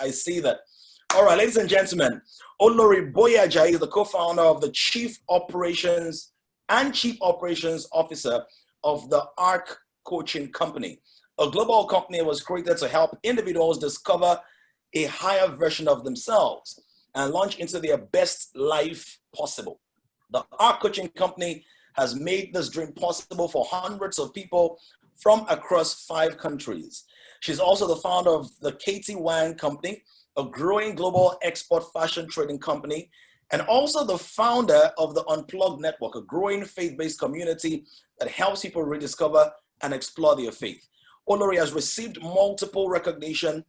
I see that. All right, ladies and gentlemen, Olori Boye-Ajayi is the co-founder of the Chief Operations Officer of the ARC Coaching Company. A global company was created to help individuals discover a higher version of themselves and launch into their best life possible. The ARC Coaching Company has made this dream possible for hundreds of people from across 5 countries. She's also the founder of the Katie Wang Company, a growing global export fashion trading company, and also the founder of the Unplugged Network, a growing faith-based community that helps people rediscover and explore their faith. Olori has received multiple recognition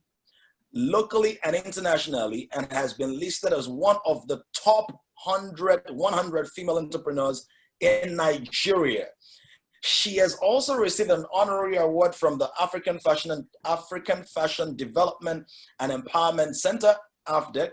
locally and internationally and has been listed as one of the top 100 female entrepreneurs in Nigeria. She has also received an honorary award from the African Fashion Development and Empowerment Center, AFDEC,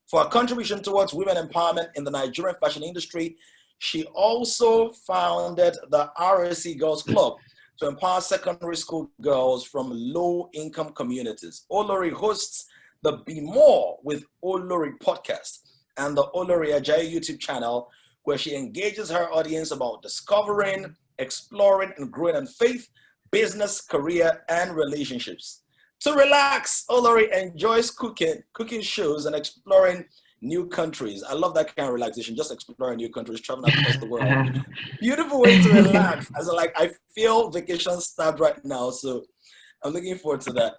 for her contribution towards women empowerment in the Nigerian fashion industry. She also founded the RSC Girls Club to empower secondary school girls from low-income communities. Olori hosts the Be More with Olori podcast and the Olori Ajayi YouTube channel, where she engages her audience about discovering, exploring, and growing in faith, business, career, and relationships. To relax, Olori enjoys cooking shows, and exploring new countries. I love that kind of relaxation, just exploring new countries, traveling across the world. Beautiful way to relax. I feel vacation start right now, so I'm looking forward to that.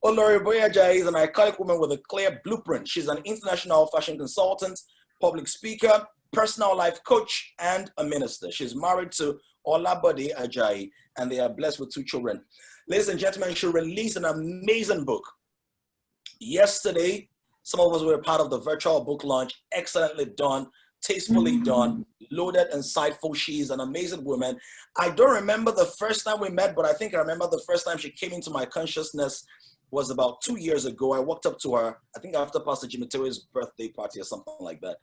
Olori Boye-Ajayi is an iconic woman with a clear blueprint. She's an international fashion consultant, public speaker, personal life coach, and a minister. She's married to Olori Boye-Ajayi, and they are blessed with 2 children. Ladies and gentlemen, she released an amazing book. Yesterday, some of us were part of the virtual book launch. Excellently done, tastefully done, loaded, insightful. She's an amazing woman. I don't remember the first time we met, but I think I remember the first time she came into my consciousness was about 2 years ago. I walked up to her, I think after Pastor Jimmy Tewe's birthday party or something like that.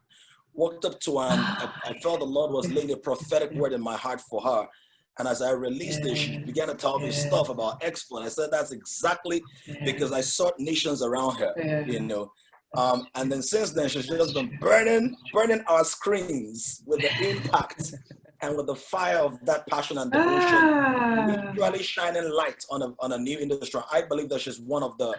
Walked up to her, and I felt the Lord was laying a prophetic word in my heart for her. And as I released it, she began to tell me stuff about exploit. I said, that's exactly because I sought nations around her, you know. And then since then, she's just been burning our screens with the impact and with the fire of that passion and devotion, literally shining light on a new industry. I believe that she's one of the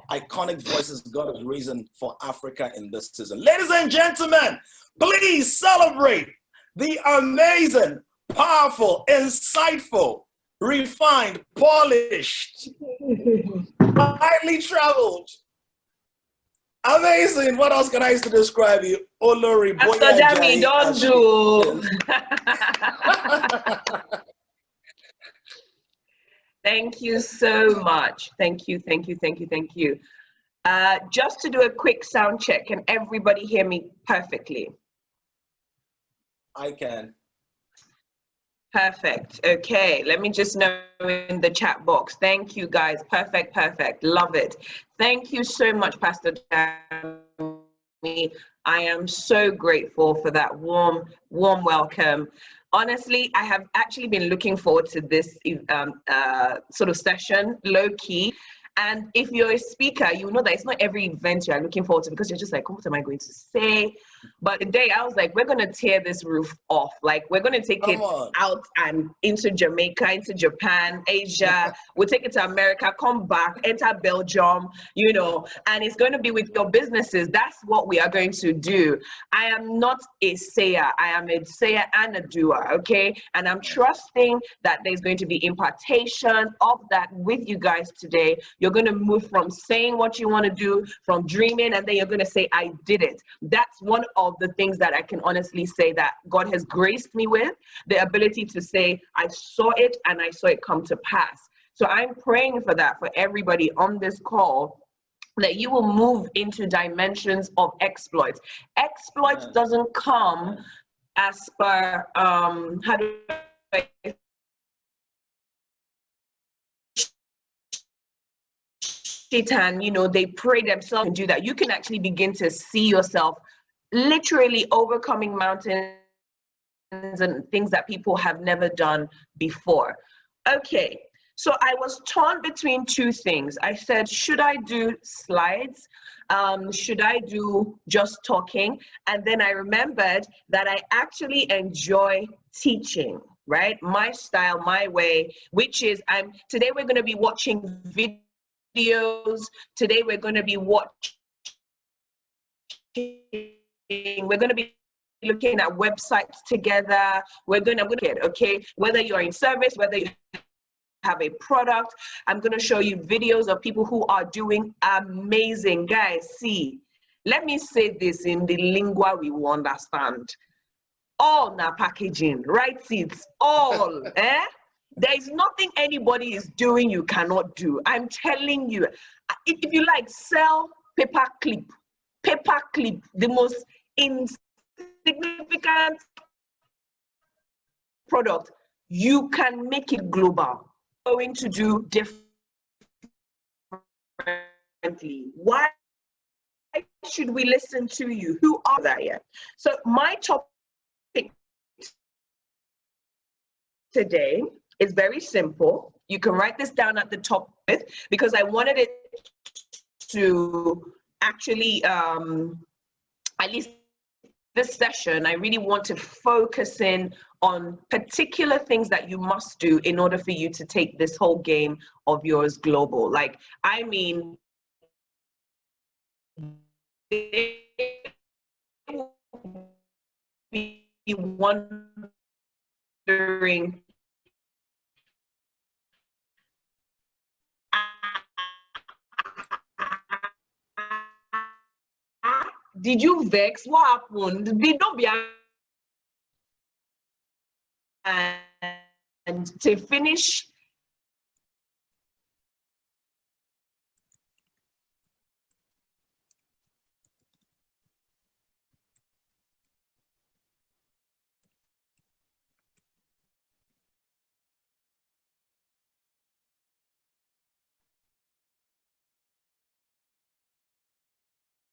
iconic voices God has risen for Africa in this season. Ladies and gentlemen, please celebrate the amazing, powerful, insightful, refined, polished, highly traveled, amazing. What else can I use to describe you? Olori Boye-Ajayi. Don't do. Thank you so much. Thank you. Just to do a quick sound check, can everybody hear me perfectly? I can. Perfect. Okay, let me just know in the chat box. Thank you, guys. Perfect. Love it. Thank you so much, Pastor Tammy. I am so grateful for that warm welcome. Honestly, I have actually been looking forward to this sort of session, low key. And if you're a speaker, you know that it's not every event you're looking forward to, because you're just like, what am I going to say? But today I was like, we're going to tear this roof off. Like, we're going to take it out and into Jamaica, into Japan, Asia. We'll take it to America, come back, enter Belgium, you know, and it's going to be with your businesses. That's what we are going to do. I am not a sayer. I am a sayer and a doer, okay? And I'm trusting that there's going to be impartation of that with you guys today. You're going to move from saying what you want to do, from dreaming, and then you're going to say, I did it. That's one of the things that I can honestly say that God has graced me with, the ability to say, I saw it and I saw it come to pass. So I'm praying for that for everybody on this call, that you will move into dimensions of exploits. Exploits doesn't come as per, how do I and you know, they pray themselves and do that. You can actually begin to see yourself literally overcoming mountains and things that people have never done before. Okay, So I was torn between two things. I said, should I do slides? Should I do just talking? And then I remembered that I actually enjoy teaching, right? My style, my way, which is today we're going to be watching videos. Today we're going to be we're going to be looking at websites together. I'm going to get, okay, whether you're in service, whether you have a product, I'm going to show you videos of people who are doing amazing. Guys, see, let me say this in the lingua we will understand. All na packaging, right? It's all, eh? There is nothing anybody is doing you cannot do. I'm telling you, if you like, sell paper clip, the most insignificant product, you can make it global. Going to do differently. Why should we listen to you? Who are they? So my topic today is very simple. You can write this down at the top because I wanted it to actually, at least this session, I really want to focus in on particular things that you must do in order for you to take this whole game of yours global. Like, I mean, they will be wondering, did you vex? What happened? Don't be. And to finish,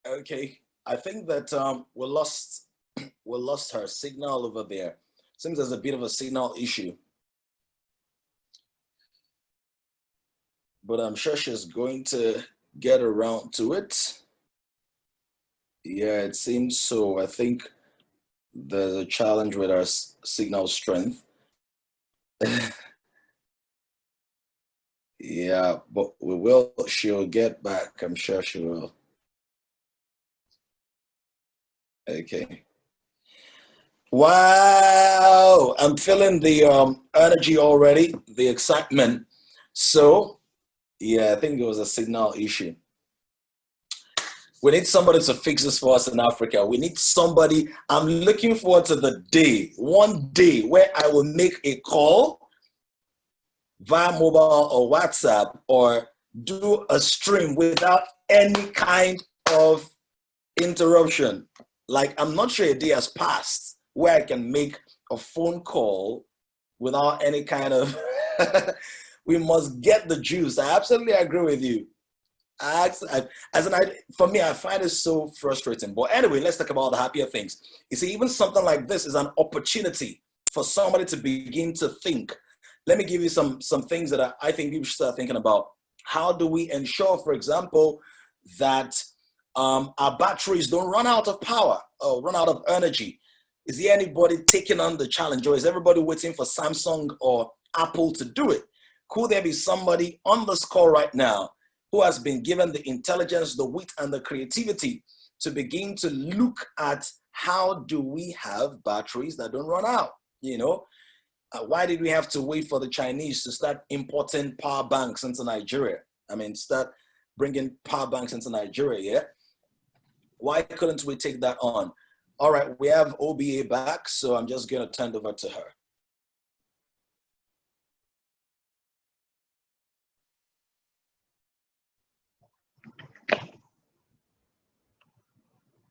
Okay, I think that we lost her signal over there. Seems there's a bit of a signal issue, but I'm sure she's going to get around to it. Yeah, it seems so. I think there's a challenge with our signal strength. Yeah, but she'll get back. I'm sure she will. Okay. Wow, I'm feeling the energy already, the excitement. So, yeah, I think it was a signal issue. We need somebody to fix this for us in Africa. We need somebody. I'm looking forward to the day, one day, where I will make a call via mobile or WhatsApp or do a stream without any kind of interruption. Like, I'm not sure a day has passed where I can make a phone call without any kind of, we must get the juice. I absolutely agree with you. For me, I find it so frustrating. But anyway, let's talk about the happier things. You see, even something like this is an opportunity for somebody to begin to think. Let me give you some things that I think people should start thinking about. How do we ensure, for example, that our batteries don't run out of power or run out of energy? Is there anybody taking on the challenge, or is everybody waiting for Samsung or Apple to do it? Could there be somebody on this call right now who has been given the intelligence, the wit, and the creativity to begin to look at how do we have batteries that don't run out? You know, why did we have to wait for the Chinese to start importing power banks into Nigeria? I mean, start bringing power banks into Nigeria, yeah? Why couldn't we take that on? All right, we have OBA back, so I'm just gonna turn it over to her.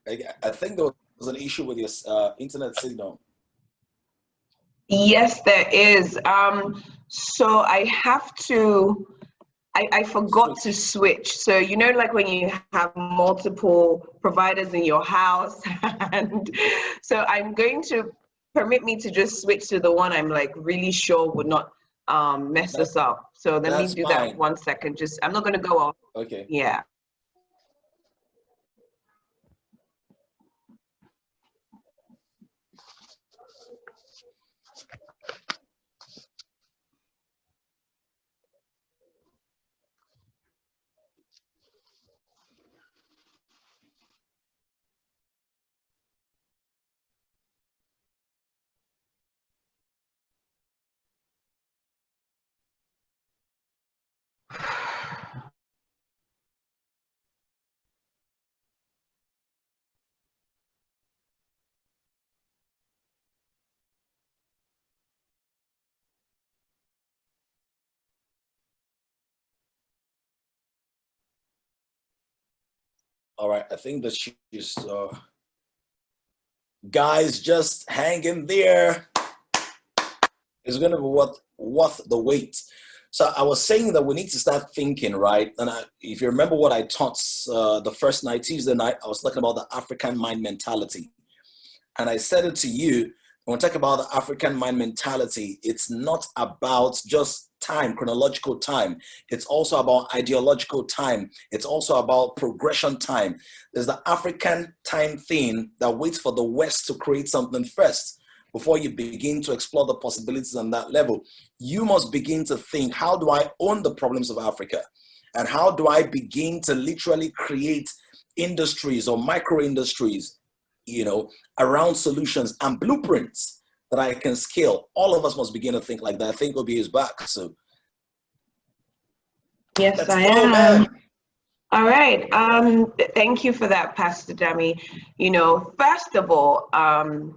I think there was an issue with your internet signal. Yes, there is. So I have to, I forgot to switch. So, you know, like when you have multiple providers in your house, and so I'm going to permit me to just switch to the one I'm like really sure would not mess us up. So let me That's do fine. that 1 second. Just, I'm not going to go off. Okay. Yeah. All right. I think that she's guys, just hang in there. It's going to be worth the wait. So I was saying that we need to start thinking, right? And if you remember what I taught the first night, Tuesday night, I was talking about the African mind mentality. And I said it to you, when we talk about the African mind mentality, it's not about just time, chronological time. It's also about ideological time. It's also about progression time. There's the African time thing that waits for the West to create something first before you begin to explore the possibilities on that level. You must begin to think, how do I own the problems of Africa? And how do I begin to literally create industries or micro industries, around solutions and blueprints that I can scale? All of us must begin to think like that. I think Obi is back. So Yes, let's I go, am. man. All right. Thank you for that, Pastor Dami. First of all,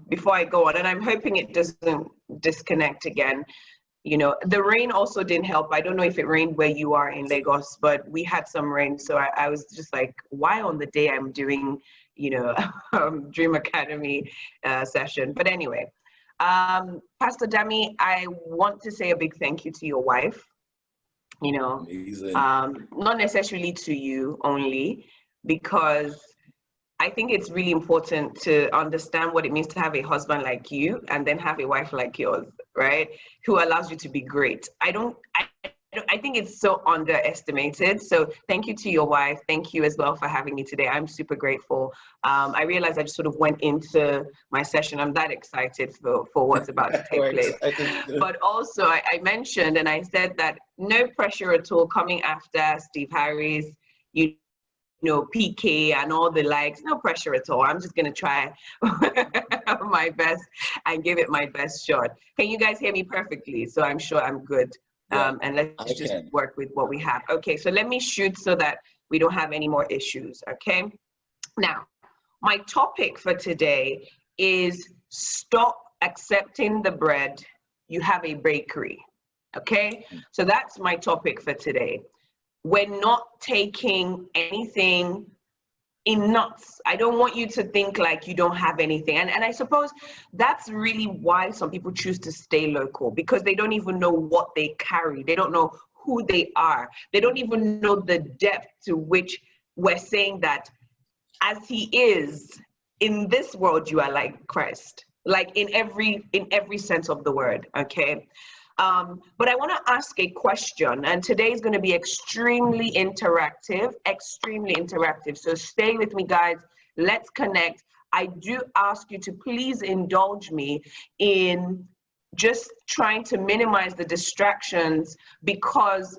before I go on, and I'm hoping it doesn't disconnect again, the rain also didn't help. I don't know if it rained where you are in Lagos, but we had some rain. So I was just like, why on the day I'm doing, Dream Academy session? But anyway, Pastor Dami, I want to say a big thank you to your wife. Amazing. Not necessarily to you only, because I think it's really important to understand what it means to have a husband like you and then have a wife like yours, right? Who allows you to be great. I think it's so underestimated. So thank you to your wife. Thank you as well for having me today. I'm super grateful. I realized I just sort of went into my session. I'm that excited for what's about to take place. But also I mentioned and I said that no pressure at all coming after Steve Harris, PK and all the likes, no pressure at all. I'm just going to try my best and give it my best shot. Can you guys hear me perfectly? So I'm sure I'm good. Yeah, and let's just work with what we have. Okay, so let me shoot so that we don't have any more issues, okay? Now, my topic for today is stop accepting the bread. You have a bakery, okay? So that's my topic for today. We're not taking anything in nuts. I don't want you to think like you don't have anything. And I suppose that's really why some people choose to stay local, because they don't even know what they carry. They don't know who they are. They don't even know the depth to which we're saying that as he is in this world, you are like Christ, like in every sense of the word, okay? But I want to ask a question, and today is going to be extremely interactive. So stay with me, guys. Let's connect. I do ask you to please indulge me in just trying to minimize the distractions, because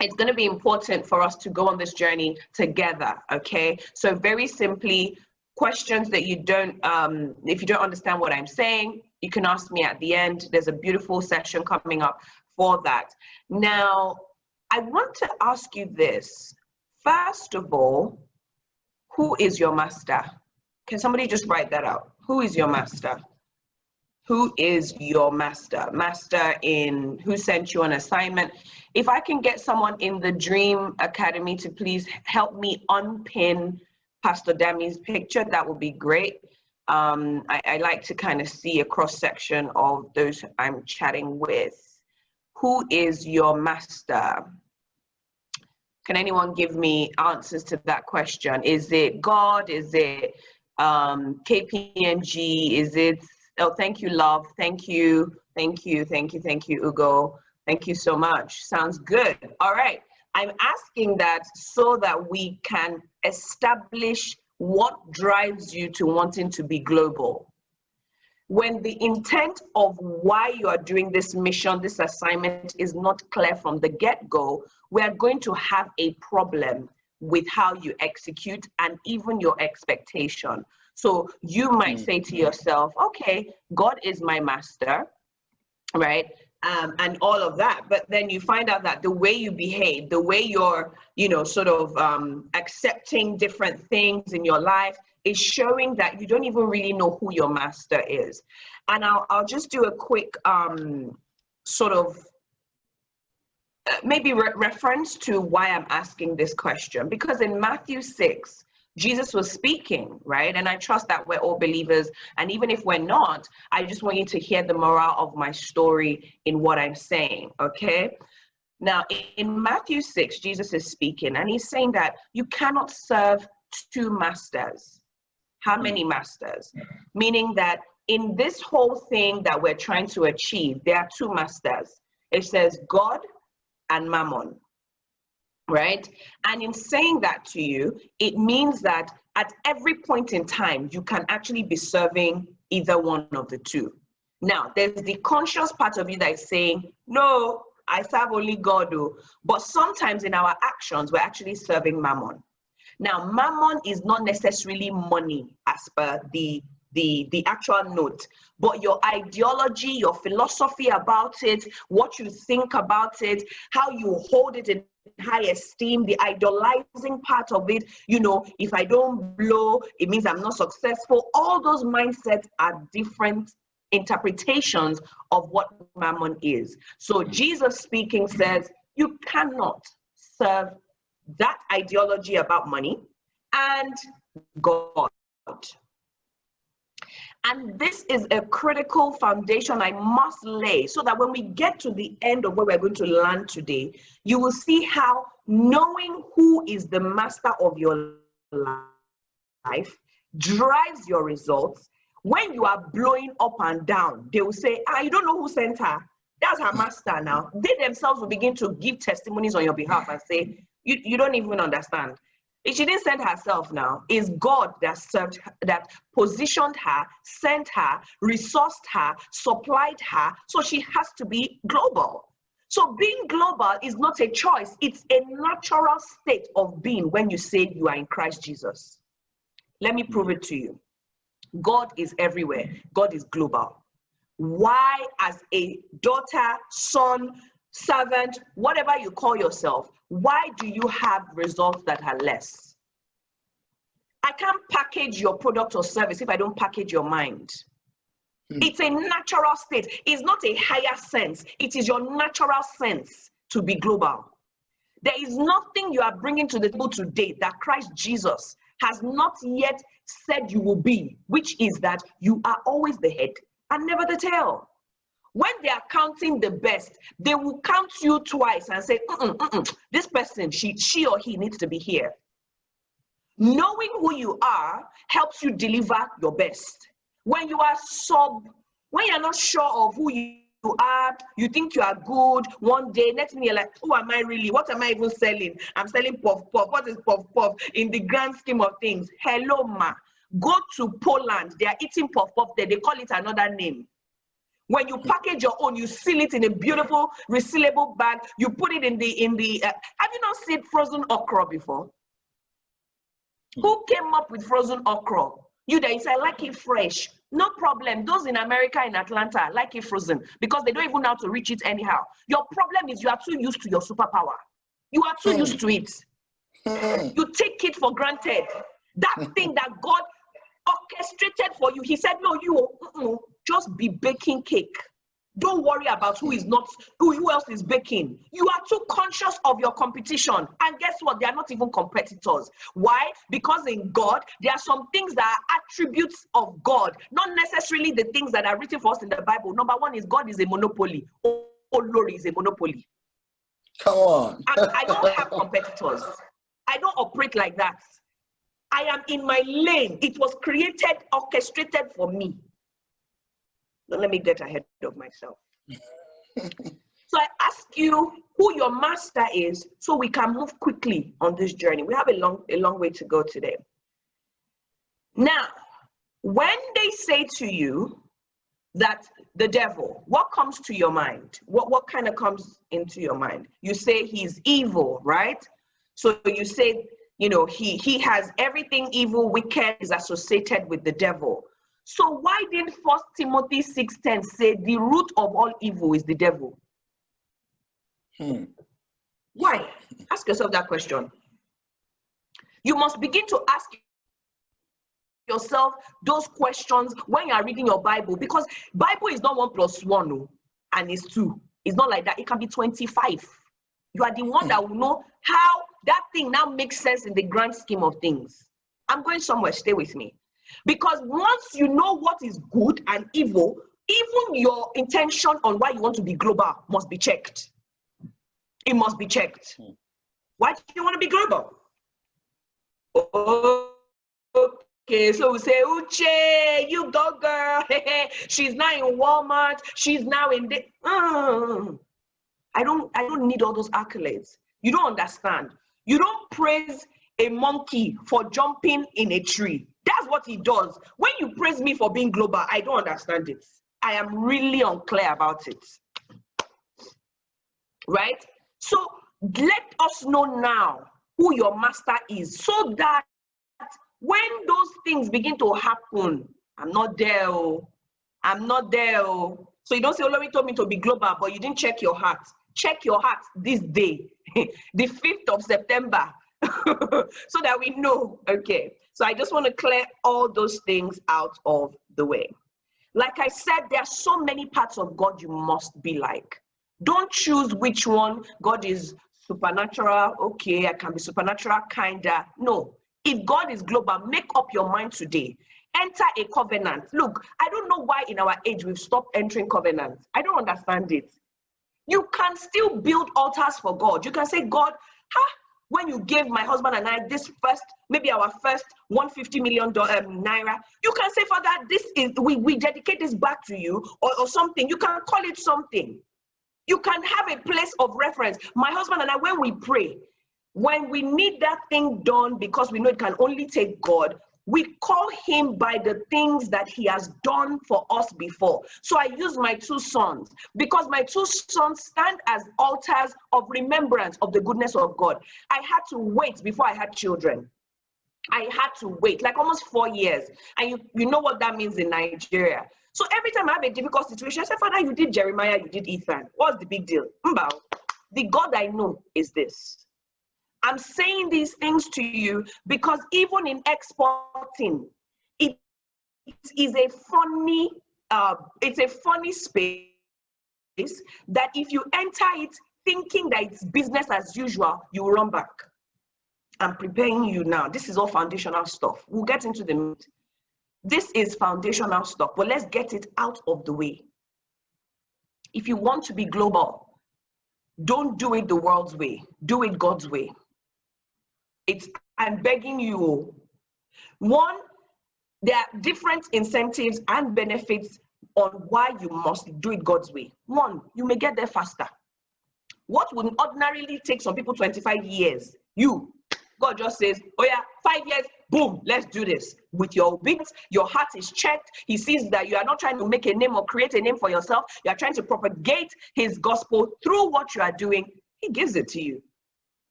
it's going to be important for us to go on this journey together, okay? So very simply, questions that you don't, if you don't understand what I'm saying, you can ask me at the end. There's a beautiful session coming up for that. Now, I want to ask you this. First of all, who is your master? Can somebody just write that out? Who is your master? Who is your master? Master in who sent you an assignment? If I can get someone in the Dream Academy to please help me unpin Pastor Dami's picture, that would be great. I like to kind of see a cross-section of those I'm chatting with. Who is your master? Can anyone give me answers to that question? Is it God? Is it KPMG? Is it, oh, thank you, love. Thank you, Ugo. Thank you so much. Sounds good. All right. I'm asking that so that we can establish what drives you to wanting to be global. When the intent of why you are doing this mission, this assignment is not clear from the get-go, we are going to have a problem with how you execute and even your expectation. So you might say to yourself, okay, God is my master, right? And all of that, but then you find out that the way you behave, the way you're, sort of accepting different things in your life is showing that you don't even really know who your master is. And I'll just do a quick sort of maybe reference to why I'm asking this question, because in Matthew 6, Jesus was speaking, right? And I trust that we're all believers. And even if we're not, I just want you to hear the moral of my story in what I'm saying, okay? Now, in Matthew 6, Jesus is speaking, and he's saying that you cannot serve two masters. How many masters? Meaning that in this whole thing that we're trying to achieve, there are two masters. It says God and Mammon. Right? And in saying that to you, it means that at every point in time, you can actually be serving either one of the two. Now, there's the conscious part of you that is saying, no, I serve only God. But sometimes in our actions, we're actually serving Mammon. Now, Mammon is not necessarily money as per the actual note, but your ideology, your philosophy about it, what you think about it, how you hold it in high esteem, the idolizing part of it, if I don't blow, it means I'm not successful. All those mindsets are different interpretations of what Mammon is. So Jesus speaking says, you cannot serve that ideology about money and God. And this is a critical foundation I must lay so that when we get to the end of where we're going to land today, you will see how knowing who is the master of your life drives your results. When you are blowing up and down, they will say, you don't know who sent her. That's her master now. They themselves will begin to give testimonies on your behalf and say, you don't even understand. She didn't send herself now. It's God that served, that positioned her, sent her, resourced her, supplied her. So she has to be global. So being global is not a choice. It's a natural state of being when you say you are in Christ Jesus. Let me prove it to you. God is everywhere. God is global. Why, as a daughter, son, servant, whatever you call yourself, why do you have results that are less? I can't package your product or service if I don't package your mind. It's a natural state. It's not a higher sense. It is your natural sense to be global. There is nothing you are bringing to the table today that Christ Jesus has not yet said you will be, which is that you are always the head and never the tail. When they are counting the best, they will count you twice and say, this person, she or he needs to be here. Knowing who you are helps you deliver your best. When you are when you're not sure of who you are, you think you are good, one day, next thing you're like, who am I really? What am I even selling? I'm selling puff puff. What is puff puff in the grand scheme of things? Hello, ma. Go to Poland. They are eating puff puff there. They call it another name. When you package your own, you seal it in a beautiful resealable bag. You put it in the have you not seen frozen okra before? Who came up with frozen okra? You there, you say, I like it fresh. No problem. Those in America, in Atlanta, like it frozen because they don't even know how to reach it anyhow. Your problem is you are too used to your superpower. You are too used to it. You take it for granted. That thing that God orchestrated for you. He said, no, you just be baking cake. Don't worry about who else is baking. You are too conscious of your competition. And guess what? They are not even competitors. Why? Because in God, there are some things that are attributes of God, not necessarily the things that are written for us in the Bible. Number one is God is a monopoly. Olori is a monopoly. Come on. I don't have competitors. I don't operate like that. I am in my lane. It was created, orchestrated for me. Don't let me get ahead of myself. So I ask you who your master is so we can move quickly on this journey. We have a long way to go today. Now, when they say to you that the devil, what comes to your mind? What kind of comes into your mind? You say he's evil, right? So you say, you know, he has everything evil, wicked is associated with the devil. So why didn't 1 Timothy 6:10 say the root of all evil is the devil? Why? Ask yourself that question. You must begin to ask yourself those questions when you are reading your Bible, because Bible is not 1 + 1 and it's 2. It's not like that. It can be 25. You are the one that will know how that thing now makes sense in the grand scheme of things. I'm going somewhere, stay with me. Because once you know what is good and evil, even your intention on why you want to be global must be checked. It must be checked. Why do you want to be global? Okay, so we say, Uche, you go girl. She's now in Walmart. She's now in the. I don't need all those accolades. You don't understand. You don't praise a monkey for jumping in a tree. That's what he does. When you praise me for being global, I don't understand it. I am really unclear about it. Right? So let us know now who your master is, so that when those things begin to happen, I'm not there. I'm not there. So you don't say, Olori told me to be global, but you didn't check your heart. Check your heart this day, the 5th of September, so that we know. Okay. So I just want to clear all those things out of the way. Like I said, there are so many parts of God you must be like. Don't choose which one. God is supernatural. Okay, I can be supernatural, kinda. No. If God is global, make up your mind today. Enter a covenant. Look, I don't know why in our age we've stopped entering covenants. I don't understand it. You can still build altars for God. You can say, God, when you gave my husband and I this first, maybe our first $150 million naira, you can say, Father, this is we dedicate this back to you, or something. You can call it something. You can have a place of reference. My husband and I, when we pray, when we need that thing done, because we know it can only take God, we call him by the things that he has done for us before. So I use my 2 sons, because my 2 sons stand as altars of remembrance of the goodness of God. I had to wait before I had children. I had to wait like almost 4 years. And you know what that means in Nigeria. So every time I have a difficult situation, I say, Father, you did Jeremiah, you did Ethan. What's the big deal? The God I know is this. I'm saying these things to you because even in exporting, it is a funny, space that if you enter it thinking that it's business as usual, you will run back. I'm preparing you now. This is all foundational stuff. We'll get into the meat. This is foundational stuff, but let's get it out of the way. If you want to be global, don't do it the world's way. Do it God's way. I'm begging you. One, there are different incentives and benefits on why you must do it God's way. One, you may get there faster. What would ordinarily take some people 25 years, God just says, oh yeah, 5 years, boom, let's do this. With your obedience, your heart is checked. He sees that you are not trying to make a name or create a name for yourself. You are trying to propagate his gospel through what you are doing. He gives it to you.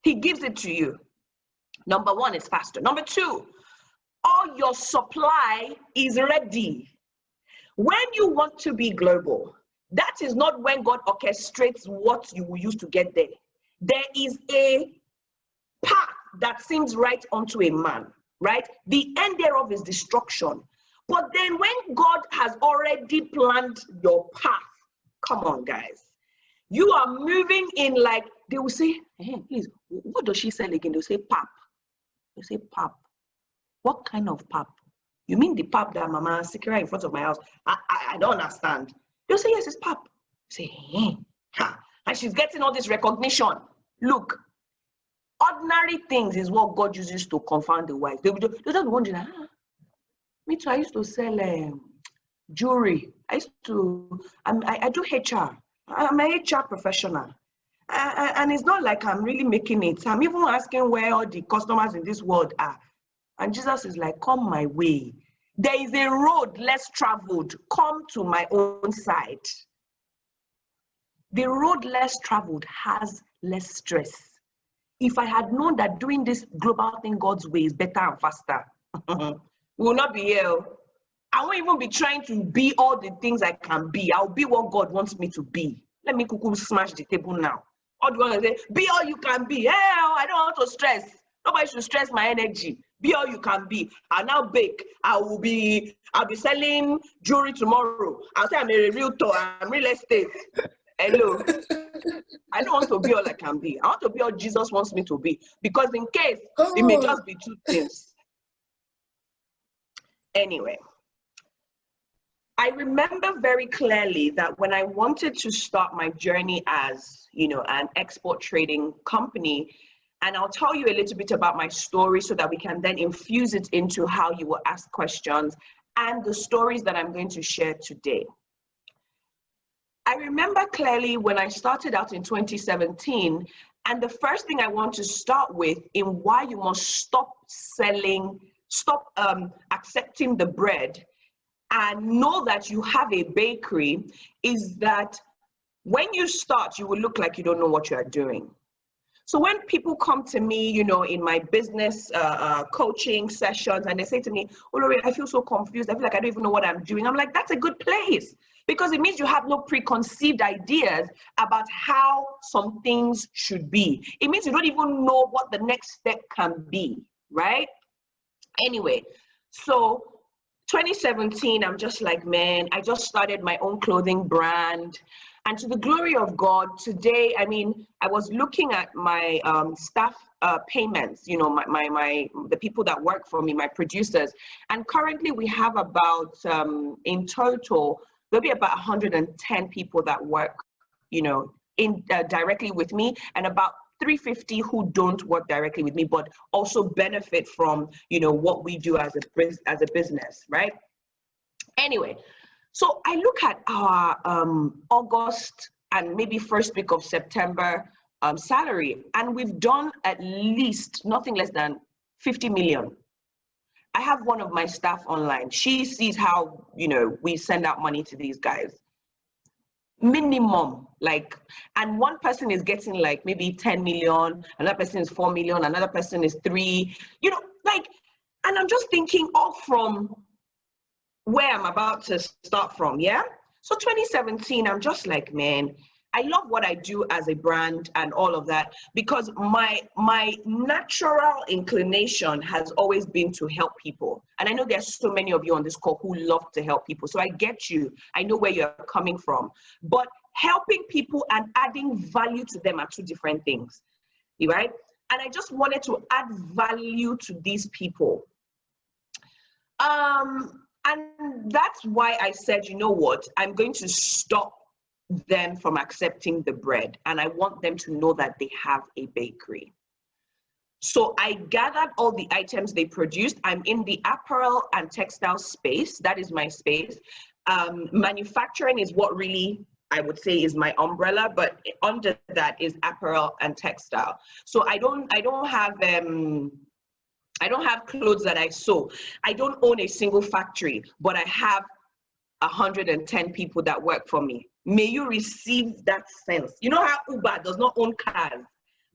He gives it to you. Number 1 is faster. Number 2, all your supply is ready. When you want to be global, that is not when God orchestrates what you will use to get there. There is a path that seems right unto a man, right? The end thereof is destruction. But then when God has already planned your path, come on, guys. You are moving in like, they will say, hey, please, what does she sell again? They'll say pap. They say pap. What kind of pap? You mean the pap that Mama secure in front of my house? I don't understand. They'll say, yes, it's pap. Say, hey, ha. And she's getting all this recognition. Look, ordinary things is what God uses to confound the wise. They're just wondering, me too, I used to sell jewelry. I do HR. I'm a HR professional. And it's not like I'm really making it. I'm even asking where all the customers in this world are. And Jesus is like, come my way. There is a road less traveled. Come to my own side. The road less traveled has less stress. If I had known that doing this global thing God's way is better and faster, we will not be here. I won't even be trying to be all the things I can be. I'll be what God wants me to be. Let me kuku smash the table now. All the ones say, be all you can be. Hell, I don't want to stress. Nobody should stress my energy. Be all you can be. I'll now bake. I'll be selling jewelry tomorrow. I'll say I'm a realtor. I'm real estate. Hello. I don't want to be all I can be. I want to be all Jesus wants me to be. Because in case, it may just be two things. Anyway, I remember very clearly that when I wanted to start my journey as, an export trading company, and I'll tell you a little bit about my story so that we can then infuse it into how you will ask questions and the stories that I'm going to share today. I remember clearly when I started out in 2017, and the first thing I want to start with in why you must stop accepting the bread and know that you have a bakery is that when you start, you will look like you don't know what you are doing. So when people come to me, in my business coaching sessions, and they say to me, Olori, I feel so confused. I feel like I don't even know what I'm doing. I'm like, that's a good place, because it means you have no preconceived ideas about how some things should be. It means you don't even know what the next step can be, right? Anyway, so 2017, I'm just like, man, I just started my own clothing brand. And to the glory of God, today, I was looking at my staff payments, the people that work for me, my producers. And currently we have about, in total, there'll be about 110 people that work, directly with me, and about 350 who don't work directly with me, but also benefit from, what we do as a business, right? Anyway, so I look at our August and maybe first week of September salary, and we've done at least nothing less than 50 million. I have one of my staff online. She sees how, we send out money to these guys. Minimum, and one person is getting maybe 10 million, another person is 4 million, another person is 3, and I'm just thinking all from where I'm about to start from, yeah? So 2017, I'm just like, man, I love what I do as a brand and all of that, because my natural inclination has always been to help people. And I know there's so many of you on this call who love to help people. So I get you. I know where you're coming from. But helping people and adding value to them are two different things, right? And I just wanted to add value to these people. And that's why I said, you know what, I'm going to stop them from accepting the bread. And I want them to know that they have a bakery. So I gathered all the items they produced. I'm in the apparel and textile space. That is my space. Manufacturing is what really I would say is my umbrella, but under that is apparel and textile. So I don't have clothes that I sew. I don't own a single factory, but I have 110 people that work for me. May you receive that sense. You know how Uber does not own cars,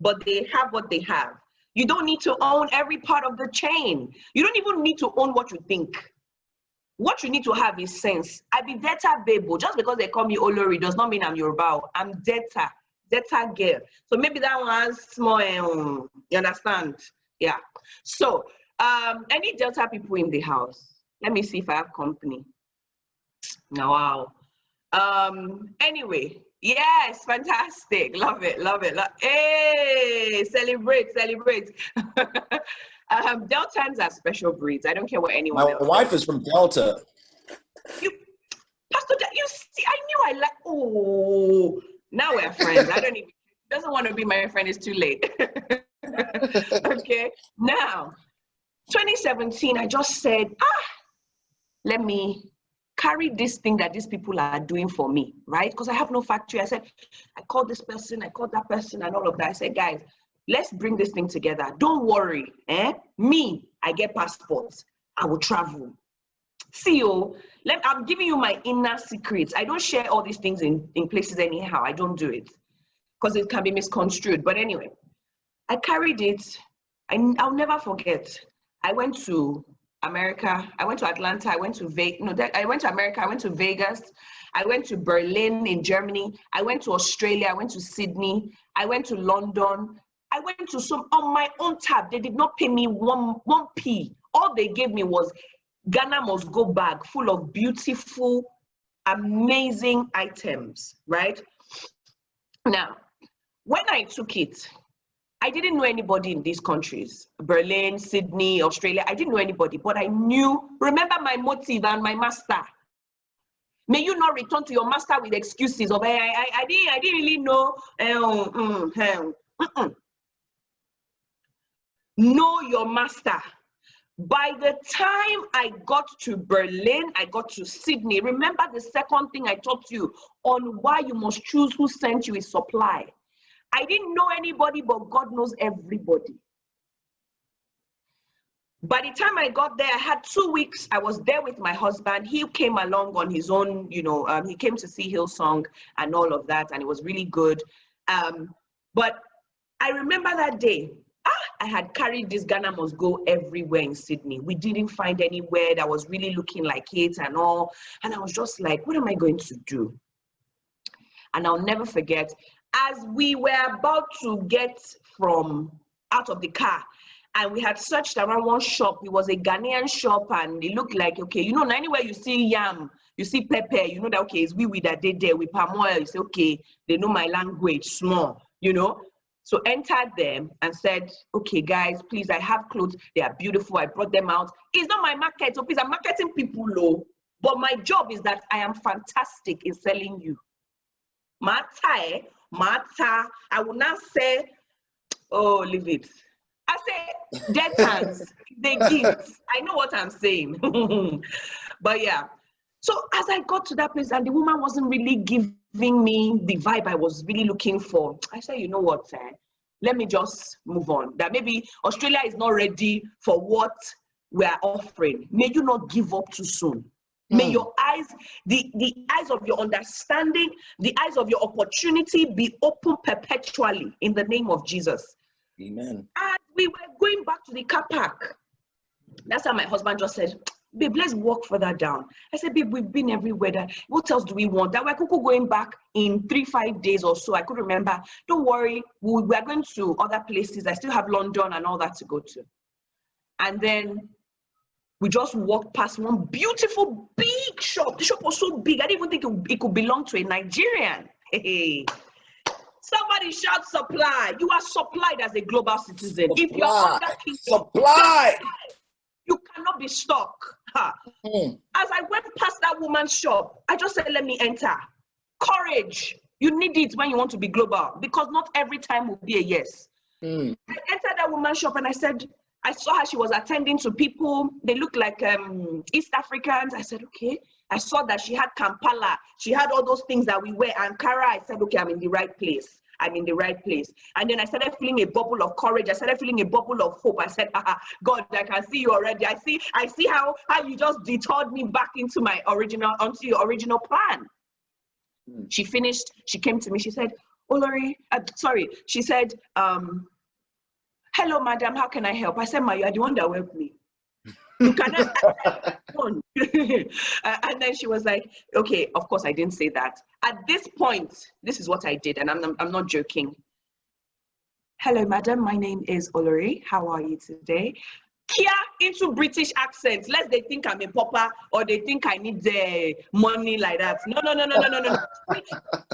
but they have what they have. You don't need to own every part of the chain. You don't even need to own what you think. What you need to have is sense. I be Delta Bebo. Just because they call me Olori does not mean I'm Yoruba. I'm Delta girl. So maybe that one's small, you understand? Yeah. So, any Delta people in the house? Let me see if I have company. Wow. Anyway, yes, fantastic. Love it. Hey, celebrate. Deltans are special breeds. I don't care what anyone else says. My wife is from Delta. Pastor, you see, I knew oh, now we're friends. Doesn't want to be my friend, it's too late. Okay, now, 2017, I just said, let me carried this thing that these people are doing for me, right? Because I have no factory. I said, I called this person, I called that person, and all of that. I said, guys, let's bring this thing together. Don't worry. Me, I get passports. I will travel. See, I'm giving you my inner secrets. I don't share all these things in places anyhow. I don't do it because it can be misconstrued. But anyway, I carried it. I'll never forget. I went to America. I went to Atlanta. I went to I went to America. I went to Vegas. I went to Berlin in Germany. I went to Australia. I went to Sydney. I went to London. I went to some on my own tab. They did not pay me one p. All they gave me was Ghana must go bag full of beautiful, amazing items, right? Now, when I took it, I didn't know anybody in these countries, Berlin, Sydney, Australia. I didn't know anybody, but I knew, remember my motive and my master. May you not return to your master with excuses of, I didn't really know. Know your master. By the time I got to Berlin, I got to Sydney. Remember the second thing I taught you on why you must choose who sent you is supply. I didn't know anybody, but God knows everybody. By the time I got there, I had 2 weeks. I was there with my husband. He came along on his own, he came to see Hillsong and all of that, and it was really good. But I remember that day, I had carried this Ghana Must Go everywhere in Sydney. We didn't find anywhere that was really looking like it and all. And I was just like, what am I going to do? And I'll never forget, as we were about to get out of the car, and we had searched around one shop. It was a Ghanaian shop, and it looked like, okay, anywhere you see yam, you see pepper, you know that, okay, it's we that they there with palm oil. You say, okay, they know my language, small, So entered them and said, okay, guys, please, I have clothes. They are beautiful. I brought them out. It's not my market, so please, I'm marketing people low. But my job is that I am fantastic in selling you. Mata, I will not say, oh, leave it. I say, dead hands, they give. I know what I'm saying. But yeah. So as I got to that place and the woman wasn't really giving me the vibe I was really looking for, I said, you know what, let me just move on. That maybe Australia is not ready for what we are offering. May you not give up too soon. May your eyes, the eyes of your understanding, the eyes of your opportunity be open perpetually in the name of Jesus. Amen. As we were going back to the car park, that's how my husband just said, babe, let's walk further down. I said, babe, we've been everywhere. What else do we want? That we're going back in 3-5 days or so. I could remember. Don't worry, we're going to other places. I still have London and all that to go to. And then we just walked past one beautiful big shop. The shop was so big, I didn't even think it could belong to a Nigerian. Hey. Somebody shout supply. You are supplied as a global citizen. Supply. If you're under kingdom, supply. You cannot be stuck. As I went past that woman's shop, I just said, let me enter. Courage. You need it when you want to be global, because not every time will be a yes. I entered that woman's shop and I said, I saw her, she was attending to people. They looked like East Africans. I said, okay. I saw that she had Kampala. She had all those things that we wear. Ankara. I said, okay, I'm in the right place. I'm in the right place. And then I started feeling a bubble of courage. I started feeling a bubble of hope. I said, God, I can see you already. I see how you just detoured me back into your original plan. She finished, she came to me, she said, Olori, she said, hello, madam, how can I help? I said, you are the one that helped me. You cannot. And then she was like, okay, of course I didn't say that. At this point, this is what I did, and I'm not joking. Hello, madam, my name is Olori. How are you today? Kia into British accent. Lest they think I'm a pauper or they think I need the money like that. No.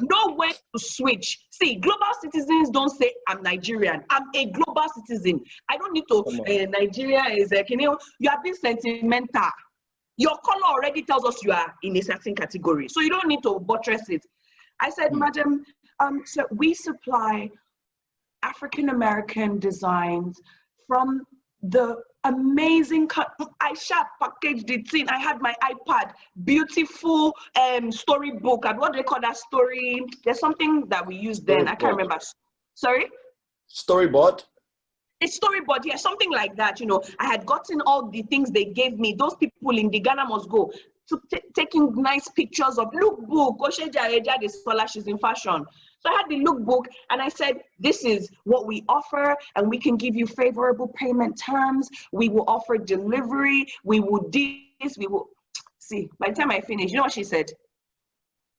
Know when to switch. See, global citizens don't say I'm Nigerian. I'm a global citizen. I don't need to. Nigeria is you have been sentimental. Your color already tells us you are in a certain category, so you don't need to buttress it. I said, madam, so we supply African American designs from the amazing. I sharp packaged the thing. I had my iPad, beautiful storybook. And what do they call that story? There's something that we used then. I can't remember. Sorry? Storyboard? A storyboard, yeah, something like that. You know, I had gotten all the things they gave me. Those people in the Ghana Must Go, taking nice pictures of lookbook. The scholar, she's in fashion. So I had the lookbook and I said, this is what we offer and we can give you favorable payment terms. We will offer delivery. We will do this. We will see. By the time I finished, you know what she said?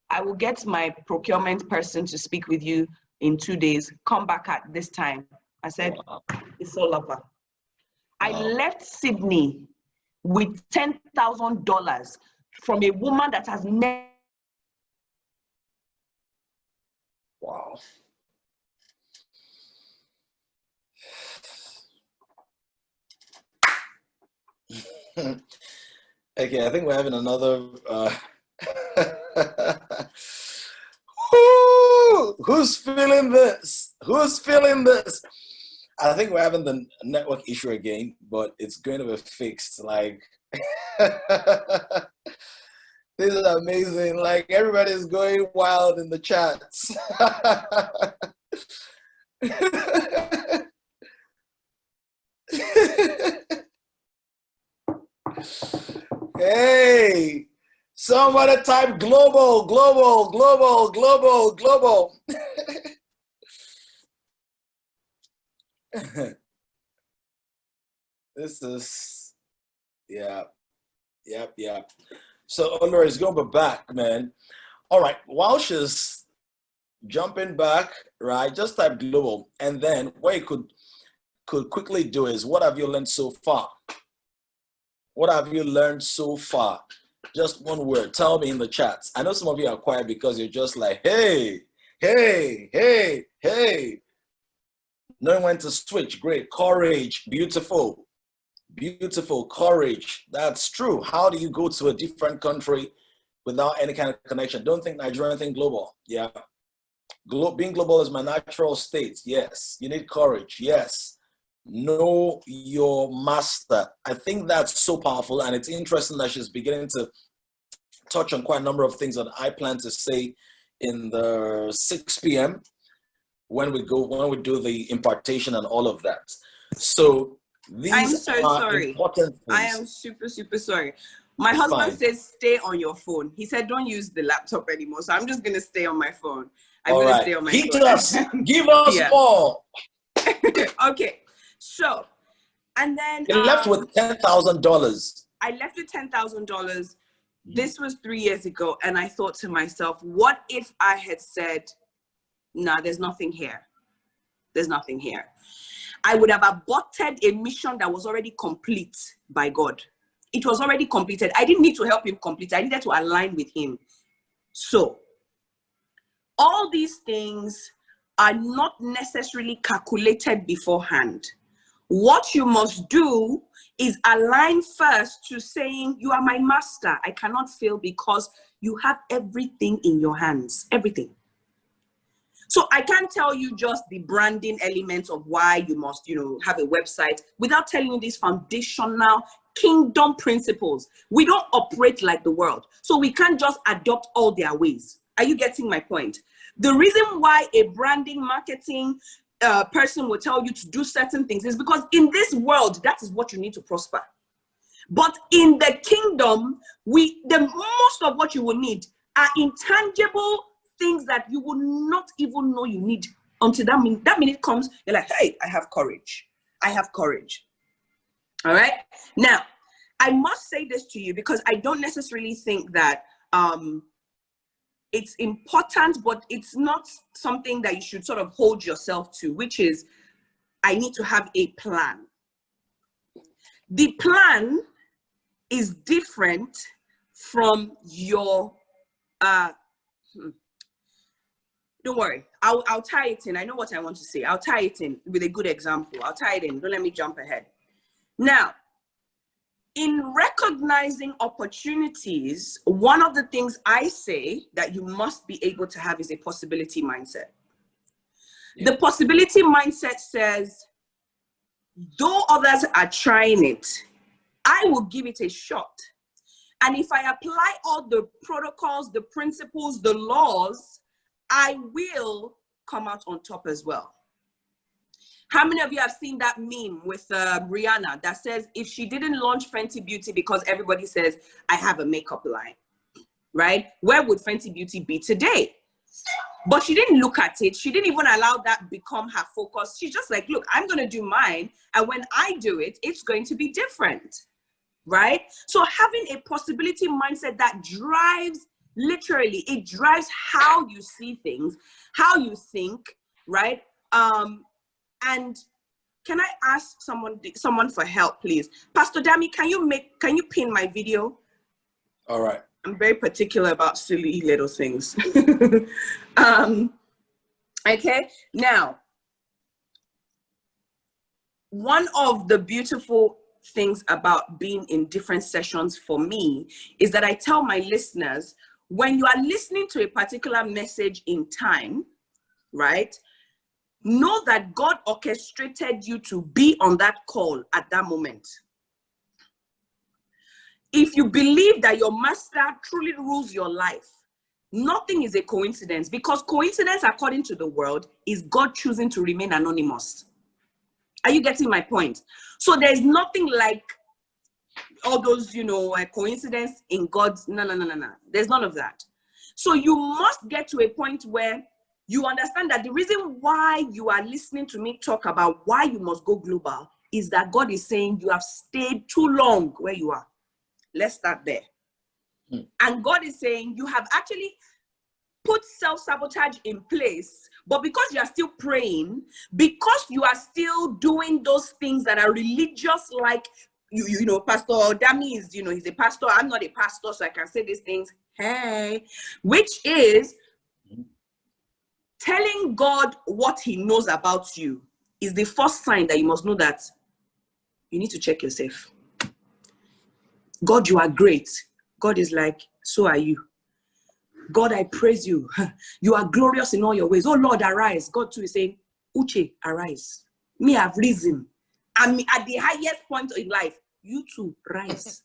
I will get my procurement person to speak with you in 2 days. Come back at this time. I said, wow. It's all over. Wow. I left Sydney with $10,000 from a woman that has never. Wow. Okay, I think we're having another. Who's feeling this? Who's feeling this? I think we're having the network issue again, but it's going to be fixed. Like, this is amazing. Like, everybody's going wild in the chats. Hey, somebody type global, global, global, global, global. This is, yeah. So Olori is going to be back, man. All right, while she's jumping back, right, just type global. And then what you could quickly do is, what have you learned so far? What have you learned so far? Just one word. Tell me in the chats. I know some of you are quiet because you're just like, hey, hey, hey, hey. Knowing when to switch. Great. Courage. Beautiful. Beautiful. Courage. That's true. How do you go to a different country without any kind of connection? Don't think Nigerian, think global. Yeah. Being global is my natural state. Yes. You need courage. Yes. Know your master. I think that's so powerful, and it's interesting that she's beginning to touch on quite a number of things that I plan to say in the 6 p.m. when we do the impartation and all of that. So these I'm so are sorry. important things. I am super sorry. My husband says stay on your phone. He said don't use the laptop anymore, so I'm just gonna stay on my phone. I'm gonna stay on my phone. Hit us. Give us more. Okay. So, and then you left with $10,000. I left with $10,000. This was 3 years ago, and I thought to myself, what if I had said, "Nah, there's nothing here. There's nothing here." I would have aborted a mission that was already complete by God. It was already completed. I didn't need to help him complete. I needed to align with him. So, all these things are not necessarily calculated beforehand. What you must do is align first to saying, you are my master. I cannot fail because you have everything in your hands, everything. So I can't tell you just the branding elements of why you must, have a website without telling you these foundational kingdom principles. We don't operate like the world. So we can't just adopt all their ways. Are you getting my point? The reason why a branding, marketing, person will tell you to do certain things is because in this world, that is what you need to prosper. But in the kingdom, the most of what you will need are intangible things that you will not even know you need until that minute comes. You're like, hey, I have courage. I have courage. All right. Now, I must say this to you because I don't necessarily think that it's important, but it's not something that you should sort of hold yourself to, which is, I need to have a plan. The plan is different from your, don't worry, I'll tie it in. I know what I want to say. I'll tie it in with a good example. I'll tie it in. Don't let me jump ahead. Now, in recognizing opportunities, one of the things I say that you must be able to have is a possibility mindset. Yeah. The possibility mindset says, though others are trying it, I will give it a shot. And if I apply all the protocols, the principles, the laws, I will come out on top as well. How many of you have seen that meme with Rihanna that says, if she didn't launch Fenty Beauty because everybody says, I have a makeup line, right? Where would Fenty Beauty be today? But she didn't look at it. She didn't even allow that become her focus. She's just like, look, I'm going to do mine. And when I do it, it's going to be different, right? So having a possibility mindset that drives, literally, it drives how you see things, how you think, right? And can I ask someone for help, please? Pastor Dami, can you pin my video? All right. I'm very particular about silly little things. Okay, now, one of the beautiful things about being in different sessions for me is that I tell my listeners, when you are listening to a particular message in time, right, know that God orchestrated you to be on that call at that moment. If you believe that your master truly rules your life, nothing is a coincidence, because coincidence, according to the world, is God choosing to remain anonymous. Are you getting my point? So there's nothing like all those, coincidence in God's, no. There's none of that. So you must get to a point where you understand that the reason why you are listening to me talk about why you must go global is that God is saying you have stayed too long where you are. Let's start there. And God is saying you have actually put self-sabotage in place, but because you are still praying, because you are still doing those things that are religious, like, Pastor Dami is, he's a pastor. I'm not a pastor, so I can say these things. Hey, which is telling God what he knows about you is the first sign that you must know that you need to check yourself. God, you are great. God is like, so are you. God, I praise you. You are glorious in all your ways. Oh Lord, arise. God too is saying, Uche, arise. Me have risen. I'm at the highest point in life. You too, rise.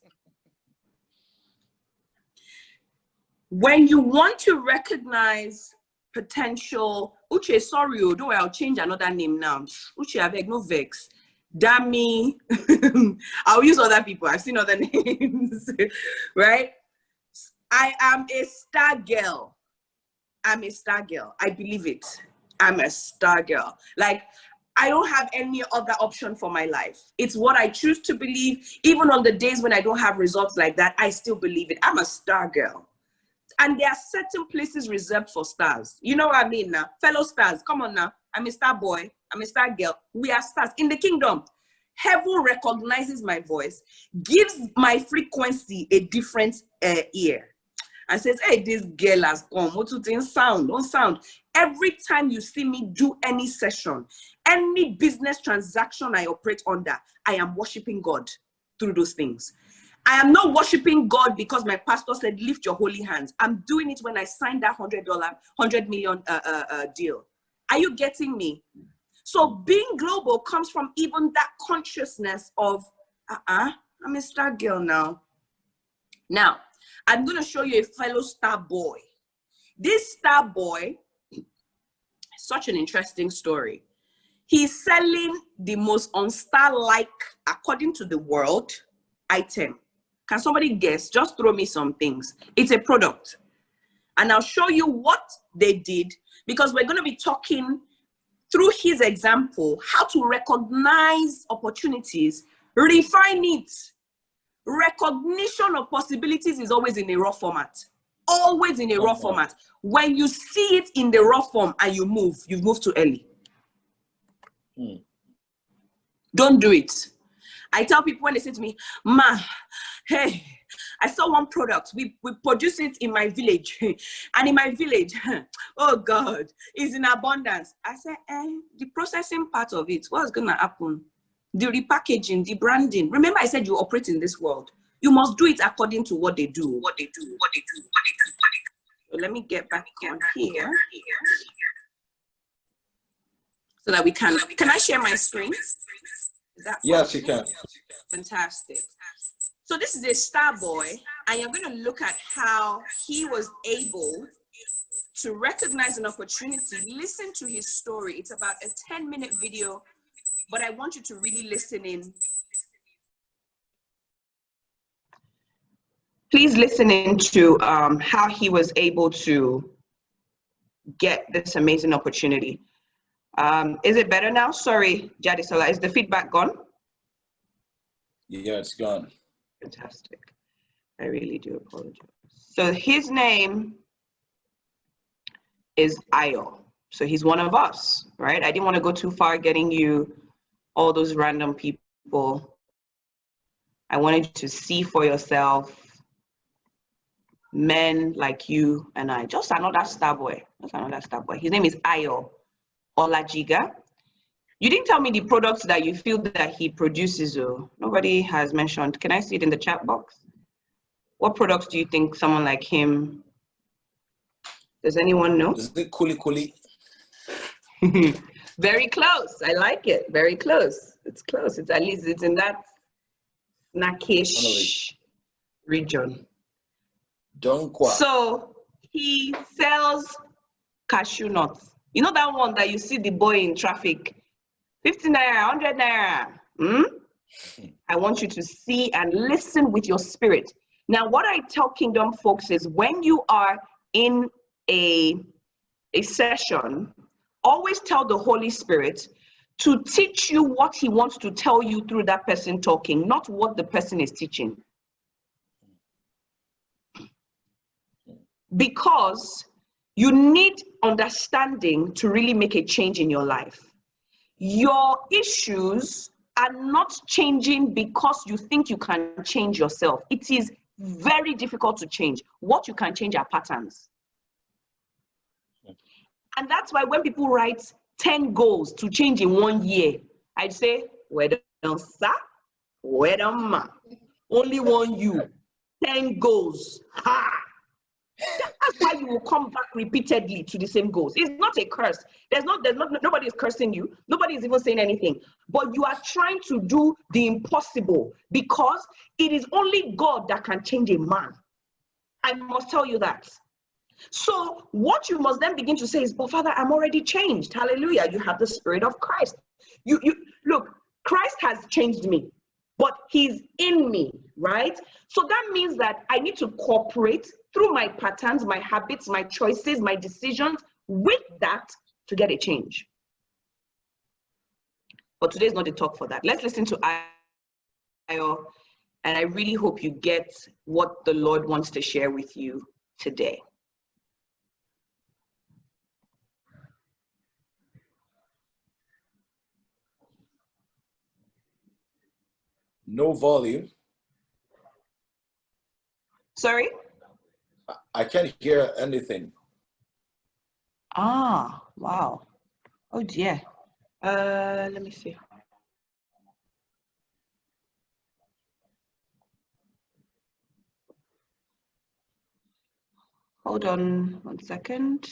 When you want to recognize potential, Uche, sorry, don't worry, I'll change another name now. Uche, I beg, no vex. Dami. I'll use other people. I've seen other names, right? I am a star girl. I'm a star girl. I believe it. I'm a star girl. Like, I don't have any other option for my life. It's what I choose to believe. Even on the days when I don't have results like that, I still believe it. I'm a star girl. And there are certain places reserved for stars. You know what I mean now? Fellow stars, come on now. I'm a star boy. I'm a star girl. We are stars. In the kingdom, heaven recognizes my voice, gives my frequency a different ear, and says, hey, this girl has come. What to think? Sound, don't sound. Every time you see me do any session, any business transaction I operate under, I am worshiping God through those things. I am not worshiping God because my pastor said, lift your holy hands. I'm doing it when I signed that $100 million deal. Are you getting me? So being global comes from even that consciousness of, I'm a star girl now. Now, I'm going to show you a fellow star boy. This star boy, such an interesting story. He's selling the most unstar-like, according to the world, item. Can somebody guess? Just throw me some things. It's a product. And I'll show you what they did, because we're going to be talking through his example, how to recognize opportunities, refine it. Recognition of possibilities is always in a raw format. Always in a raw format. When you see it in the raw form and you move, you've moved too early. Don't do it. I tell people when they say to me, Ma, hey, I saw one product. We produce it in my village. And in my village, oh God, it's in abundance. I said, the processing part of it, what's going to happen? The repackaging, the branding. Remember I said you operate in this world. You must do it according to what they do. So let me get back on here. So that we can I share my screen? Is that Yes, you possible? can. Fantastic. So this is a star boy, and you're going to look at how he was able to recognize an opportunity. Listen to his story. It's about a 10-minute video, but I want you to really listen in. Please listen into how he was able to get this amazing opportunity. Is it better now? Sorry, Jadisola, is the feedback gone? Yeah, it's gone. Fantastic. I really do apologize. So his name is Ayo. So he's one of us, right? I didn't want to go too far getting you all those random people. I wanted you to see for yourself men like you and I. Just another star boy. Just another star boy. His name is Ayo Olajiga. You didn't tell me the products that you feel that he produces, though. Nobody has mentioned. Can I see it in the chat box? What products do you think someone like him, does anyone know? Is it Kuli Kuli? Very close. I like it. Very close. It's close. It's at least it's in that snackish region. Don't quite. So he sells cashew nuts. You know that one that you see the boy in traffic, 50 naira, 100 naira. I want you to see and listen with your spirit. Now, what I tell Kingdom folks is when you are in a session, always tell the Holy Spirit to teach you what he wants to tell you through that person talking, not what the person is teaching. Because you need understanding to really make a change in your life. Your issues are not changing because you think you can change yourself. It is very difficult to change. What you can change are patterns. And that's why when people write 10 goals to change in 1 year, I'd say, well done, sir. Well done, ma. Only one you. 10 goals. Ha! That's why you will come back repeatedly to the same goals. It's not a curse. Nobody is cursing you. Nobody is even saying anything. But you are trying to do the impossible because it is only God that can change a man. I must tell you that. So what you must then begin to say is, but Father, I'm already changed. Hallelujah. You have the Spirit of Christ. You look, Christ has changed me, but he's in me, right? So that means that I need to cooperate through my patterns, my habits, my choices, my decisions with that to get a change. But today's not the talk for that. Let's listen to Ayo, and I really hope you get what the Lord wants to share with you today. No volume. Sorry? I can't hear anything. Ah, wow. Oh dear. Let me see. Hold on 1 second.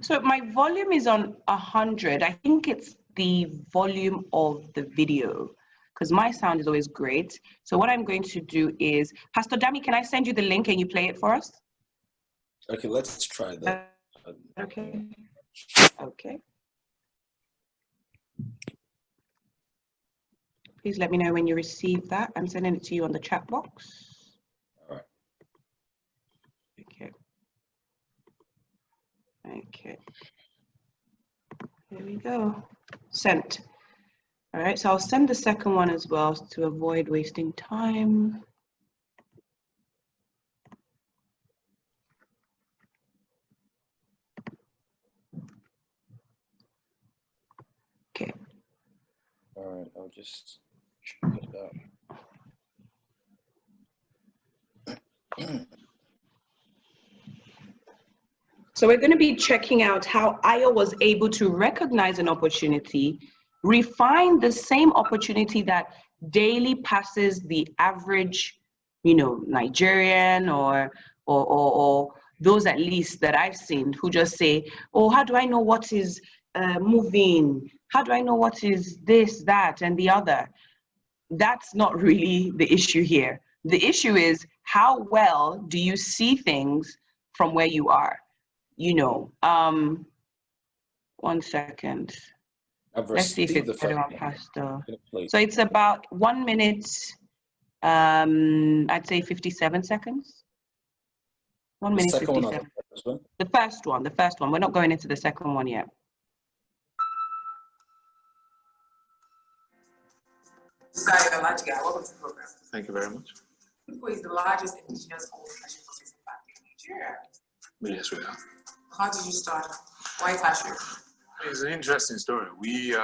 So my volume is on 100. I think it's the volume of the video because my sound is always great. So what I'm going to do is, Pastor Dami, can I send you the link and you play it for us? Okay, let's try that. Okay. Okay. Please let me know when you receive that. I'm sending it to you on the chat box. All right. Okay. Okay. Here we go. Sent. All right, so I'll send the second one as well to avoid wasting time. right, I'll just check it out. So we're going to be checking out how Ayo was able to recognize an opportunity, refine the same opportunity that daily passes the average, Nigerian or those at least that I've seen who just say, oh, how do I know what is moving? How do I know what is this, that, and the other? That's not really the issue here. The issue is how well do you see things from where you are? 1 second. Let's see if it's better on Pastor. So it's about 1 minute, I'd say 57 seconds. 1 minute, 57. The first one. We're not going into the second one yet. Welcome to the program. Thank you very much. Who is the largest indigenous gold cashew processing factory in Nigeria? Yes, we are. How did you start? Why cashew? It's an interesting story. We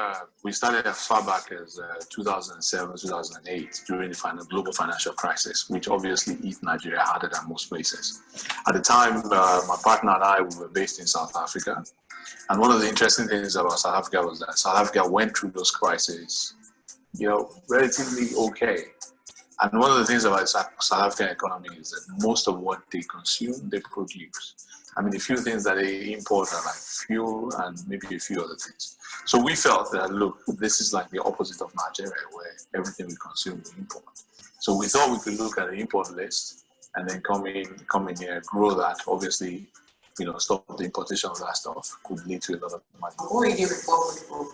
started as far back as 2007, 2008 during the global financial crisis, which obviously hit Nigeria harder than most places. At the time, my partner and I were based in South Africa. And one of the interesting things about South Africa was that South Africa went through those crises, relatively okay. And one of the things about the South African economy is that most of what they consume, they produce. I mean, the few things that they import are like fuel and maybe a few other things. So we felt that, look, this is like the opposite of Nigeria, where everything we consume we import. So we thought we could look at the import list and then come in here, grow that. Obviously, stop the importation of that stuff could lead to a lot of money. What were you doing before football?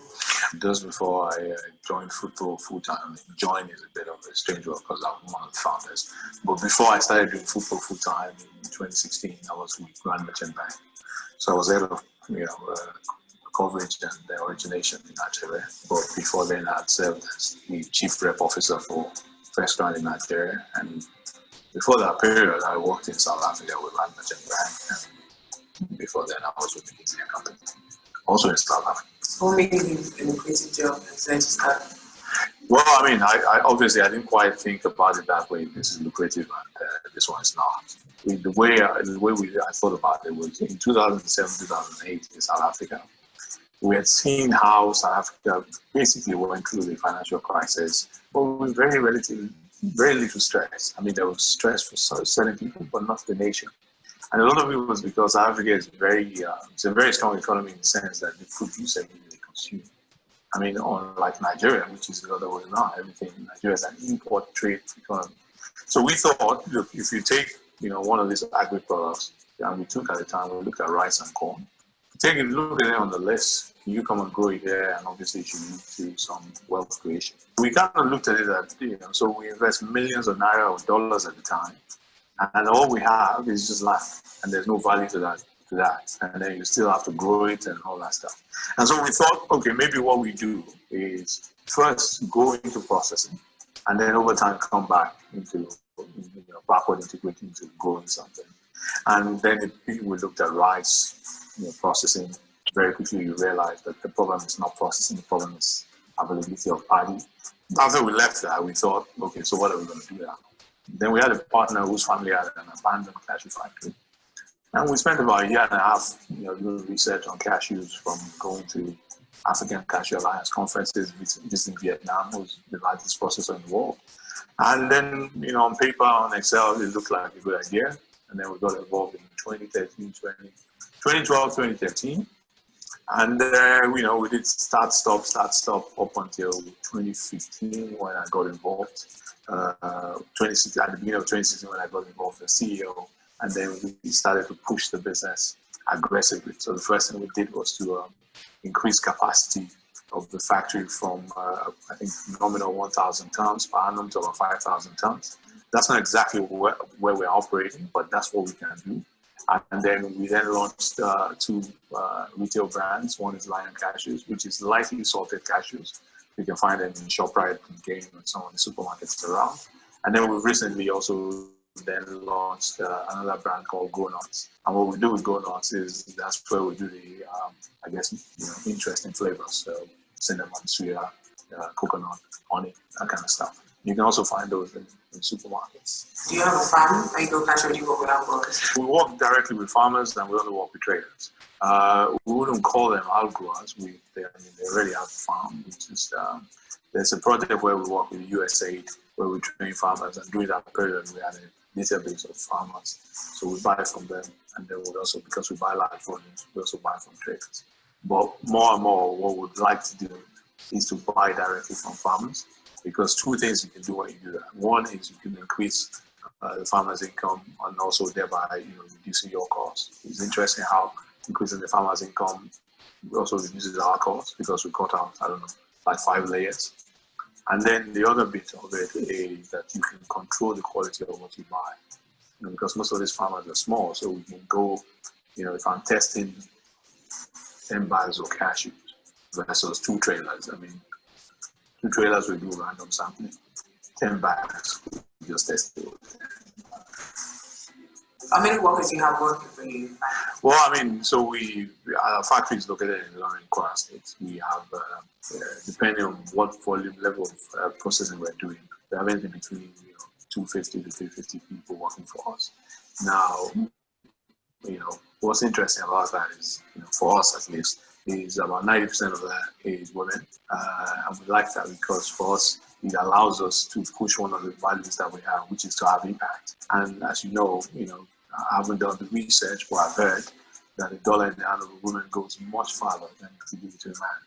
Just before I joined football full-time. Join is a bit of a strange word because I'm one of the founders. But before I started doing football full-time in 2016, I was with Grand Merchant Bank. So I was head of coverage and the origination in Nigeria. But before then, I had served as the chief rep officer for First Round in Nigeria. And before that period, I worked in South Africa with Grand Merchant Bank. And before then, I was with the Indian company, also in South Africa. What made you leave a lucrative job and then start? Well, I mean, I obviously I didn't quite think about it that way. This is lucrative, and this one is not. The way I thought about it was in 2007, 2008 in South Africa. We had seen how South Africa basically went through the financial crisis, but with very little stress. I mean, there was stress for certain people, but not the nation. And a lot of it was because South Africa is it's a very strong economy in the sense that they produce everything they consume. I mean, unlike Nigeria, which is the other way around, everything in Nigeria is an import trade economy. So we thought, look, if you take, one of these agri products, and we took at the time, we looked at rice and corn. Take a look at it on the list. You come and grow it there, and obviously it should lead to some wealth creation. We kind of looked at it that, so we invest millions of naira or dollars at the time. And all we have is just land, and there's no value to that. And then you still have to grow it and all that stuff. And so we thought, okay, maybe what we do is first go into processing, and then over time come back into, backward integrate into growing something. And then we looked at rice, processing. Very quickly you realize that the problem is not processing, the problem is availability of paddy. After we left that, we thought, okay, so what are we going to do now? Then we had a partner whose family had an abandoned cashew factory. And we spent about a year and a half, doing research on cashews, from going to African Cashew Alliance conferences, visiting Vietnam, who's the largest processor in the world. And then, on paper, on Excel, it looked like a good idea. And then we got involved in 2012, 2013. And we did start, stop up until 2015 when I got involved. 2016, at the beginning of 2016 when I got involved as CEO, and then we started to push the business aggressively. So the first thing we did was to increase capacity of the factory from, I think, nominal 1,000 tons per annum to about 5,000 tons. That's not exactly where we're operating, but that's what we can do. And then we launched two retail brands. One is Lion Cashews, which is lightly salted cashews. You can find them in ShopRite and Game and some of the supermarkets around. And then we've recently also launched another brand called Go Nuts. And what we do with Go Nuts is that's where we do the, interesting flavors. So cinnamon, suya, coconut, honey, that kind of stuff. You can also find those in supermarkets. Do you have a farm? Are you go cash or do you work without workers? We work directly with farmers and we also work with traders. We wouldn't call them outgrowers. They already have a farm. There's a project where we work with USAID where we train farmers, and during that period we had a database of farmers. So we buy from them, and then we also, because we buy large volumes, we also buy from traders. But more and more, what we'd like to do is to buy directly from farmers, because two things you can do when you do that. One is you can increase the farmer's income and also thereby reducing your costs. It's interesting how increasing the farmer's income also reduces our costs, because we cut out, like 5 layers. And then the other bit of it is that you can control the quality of what you buy. Because most of these farmers are small, so we can go, if I'm testing 10 bags of cashews versus 2 trailers, 2 trailers will do random sampling. 10 bags, we just test it. How many workers do you have working for you? Well, so our factory is located in Ilorin, Kwara State. We have, depending on what volume level of processing we're doing, we have anything between 250 to 350 people working for us. Now, what's interesting about that is, for us at least, is about 90% of that is women. And we like that because for us, it allows us to push one of the values that we have, which is to have impact. And as you know, I haven't done the research, but I've heard that a dollar in the hand of a woman goes much farther than if you give it to a man.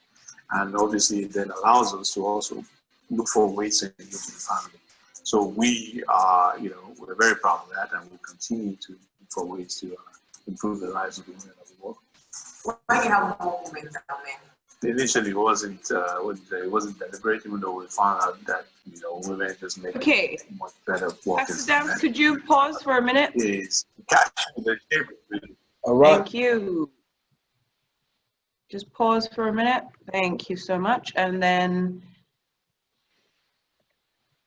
And obviously it then allows us to also look for ways to engage the family. So we are, we're very proud of that, and we continue to look for ways to improve the lives of the women of the world. Why do you have more women than men? Initially, it wasn't deliberate, even though we found out that women just make much better workers. Pastor, could you pause for a minute? Is cash the table. All right. Thank you. Just pause for a minute. Thank you so much. And then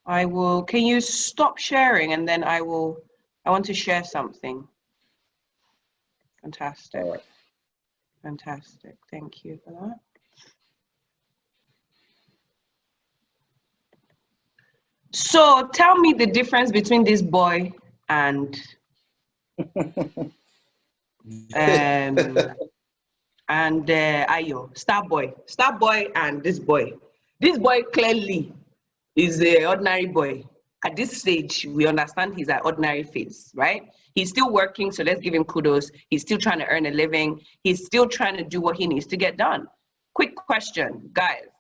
I will, can you stop sharing? And then I want to share something. Fantastic. All right. Fantastic. Thank you for that. So tell me the difference between this boy and Ayo, Star Boy and this boy. This boy clearly is an ordinary boy. At this stage, we understand he's an ordinary face, right? He's still working, so let's give him kudos. He's still trying to earn a living. He's still trying to do what he needs to get done. Quick question, guys.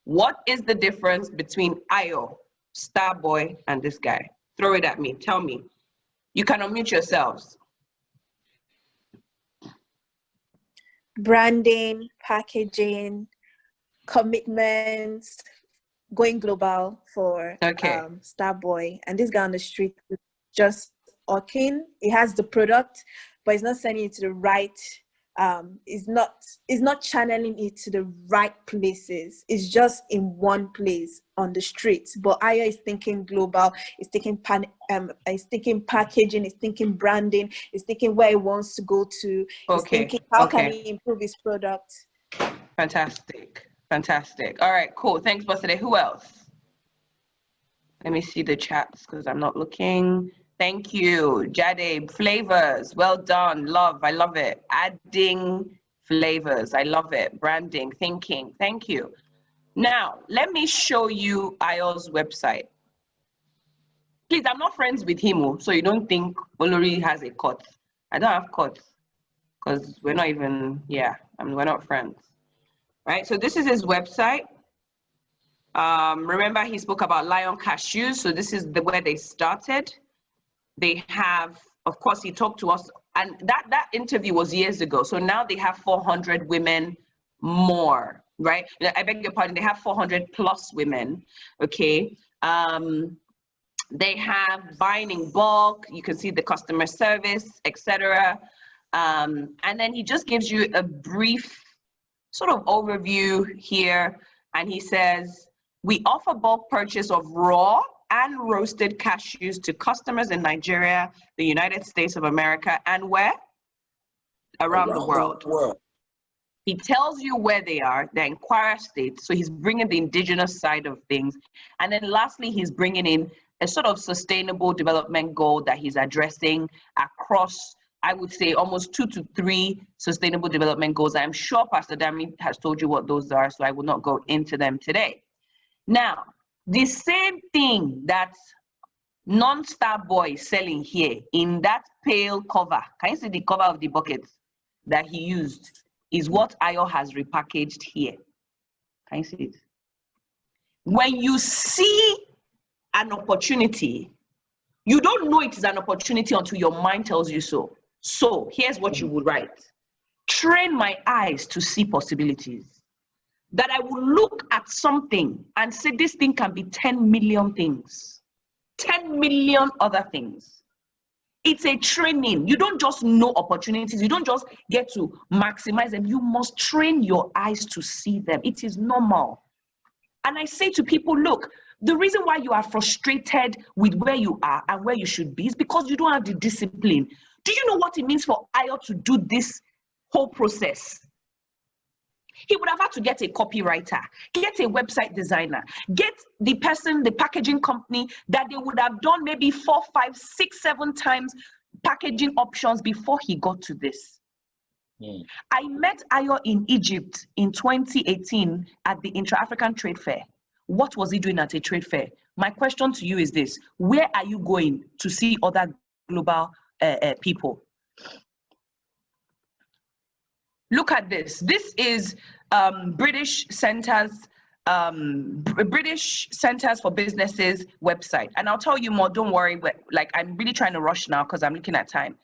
What is the difference between Ayo, Star Boy, and this guy? Throw it at me. Tell me. You can unmute yourselves. Branding, packaging, commitments, going global for Starboy, and this guy on the street is just hawking. He has the product, but he's not sending it to the right. Is not channeling it to the right places. It's just in one place on the streets. But Aya is thinking global. He's thinking packaging. He's thinking branding. He's thinking where he wants to go to. He's thinking how can he improve his product. Fantastic. All right, cool. Thanks, Basade. Who else? Let me see the chats because I'm not looking. Thank you, Jade. Flavors, well done. Love, I love it. Adding flavors, I love it. Branding, thinking, thank you. Now, let me show you Ayo's website. Please, I'm not friends with him, so you don't think Olori has a cut. I don't have cuts because we're not even, we're not friends. Right, so this is his website. Remember, he spoke about Lion Cashews, so this is where they started. They have, of course, he talked to us, and that interview was years ago. So now they have 400 women more, right? I beg your pardon, they have 400 plus women, okay? They have buying in bulk, you can see the customer service, etc. And then he just gives you a brief sort of overview here, and he says, we offer bulk purchase of raw and roasted cashews to customers in Nigeria, the United States of America, and where? Around the world. He tells you where they are, the Inquirer State. So he's bringing the indigenous side of things. And then lastly, he's bringing in a sort of sustainable development goal that he's addressing across, I would say, almost 2 to 3 sustainable development goals. I'm sure Pastor Dami has told you what those are, so I will not go into them today. Now, the same thing that Non-Star Boy is selling here in that pale cover, can you see the cover of the bucket that he used, is what Ayo has repackaged here. Can you see it? When you see an opportunity, you don't know it is an opportunity until your mind tells you so. So here's what you would write. Train my eyes to see possibilities. That I will look at something and say this thing can be 10 million things. 10 million other things. It's a training. You don't just know opportunities. You don't just get to maximize them. You must train your eyes to see them. It is normal. And I say to people, look, the reason why you are frustrated with where you are and where you should be is because you don't have the discipline. Do you know what it means for Ayo to do this whole process? He would have had to get a copywriter, get a website designer, get the person, the packaging company that they would have done maybe 4, 5, 6, 7 times packaging options before he got to this. I met Ayo in Egypt in 2018 at the Intra-African Trade Fair. What was he doing at a trade fair? My question to you is this: where are you going to see other global people? Look at this. This is British Centers for Businesses website. And I'll tell you more, don't worry, but like I'm really trying to rush now because I'm looking at time.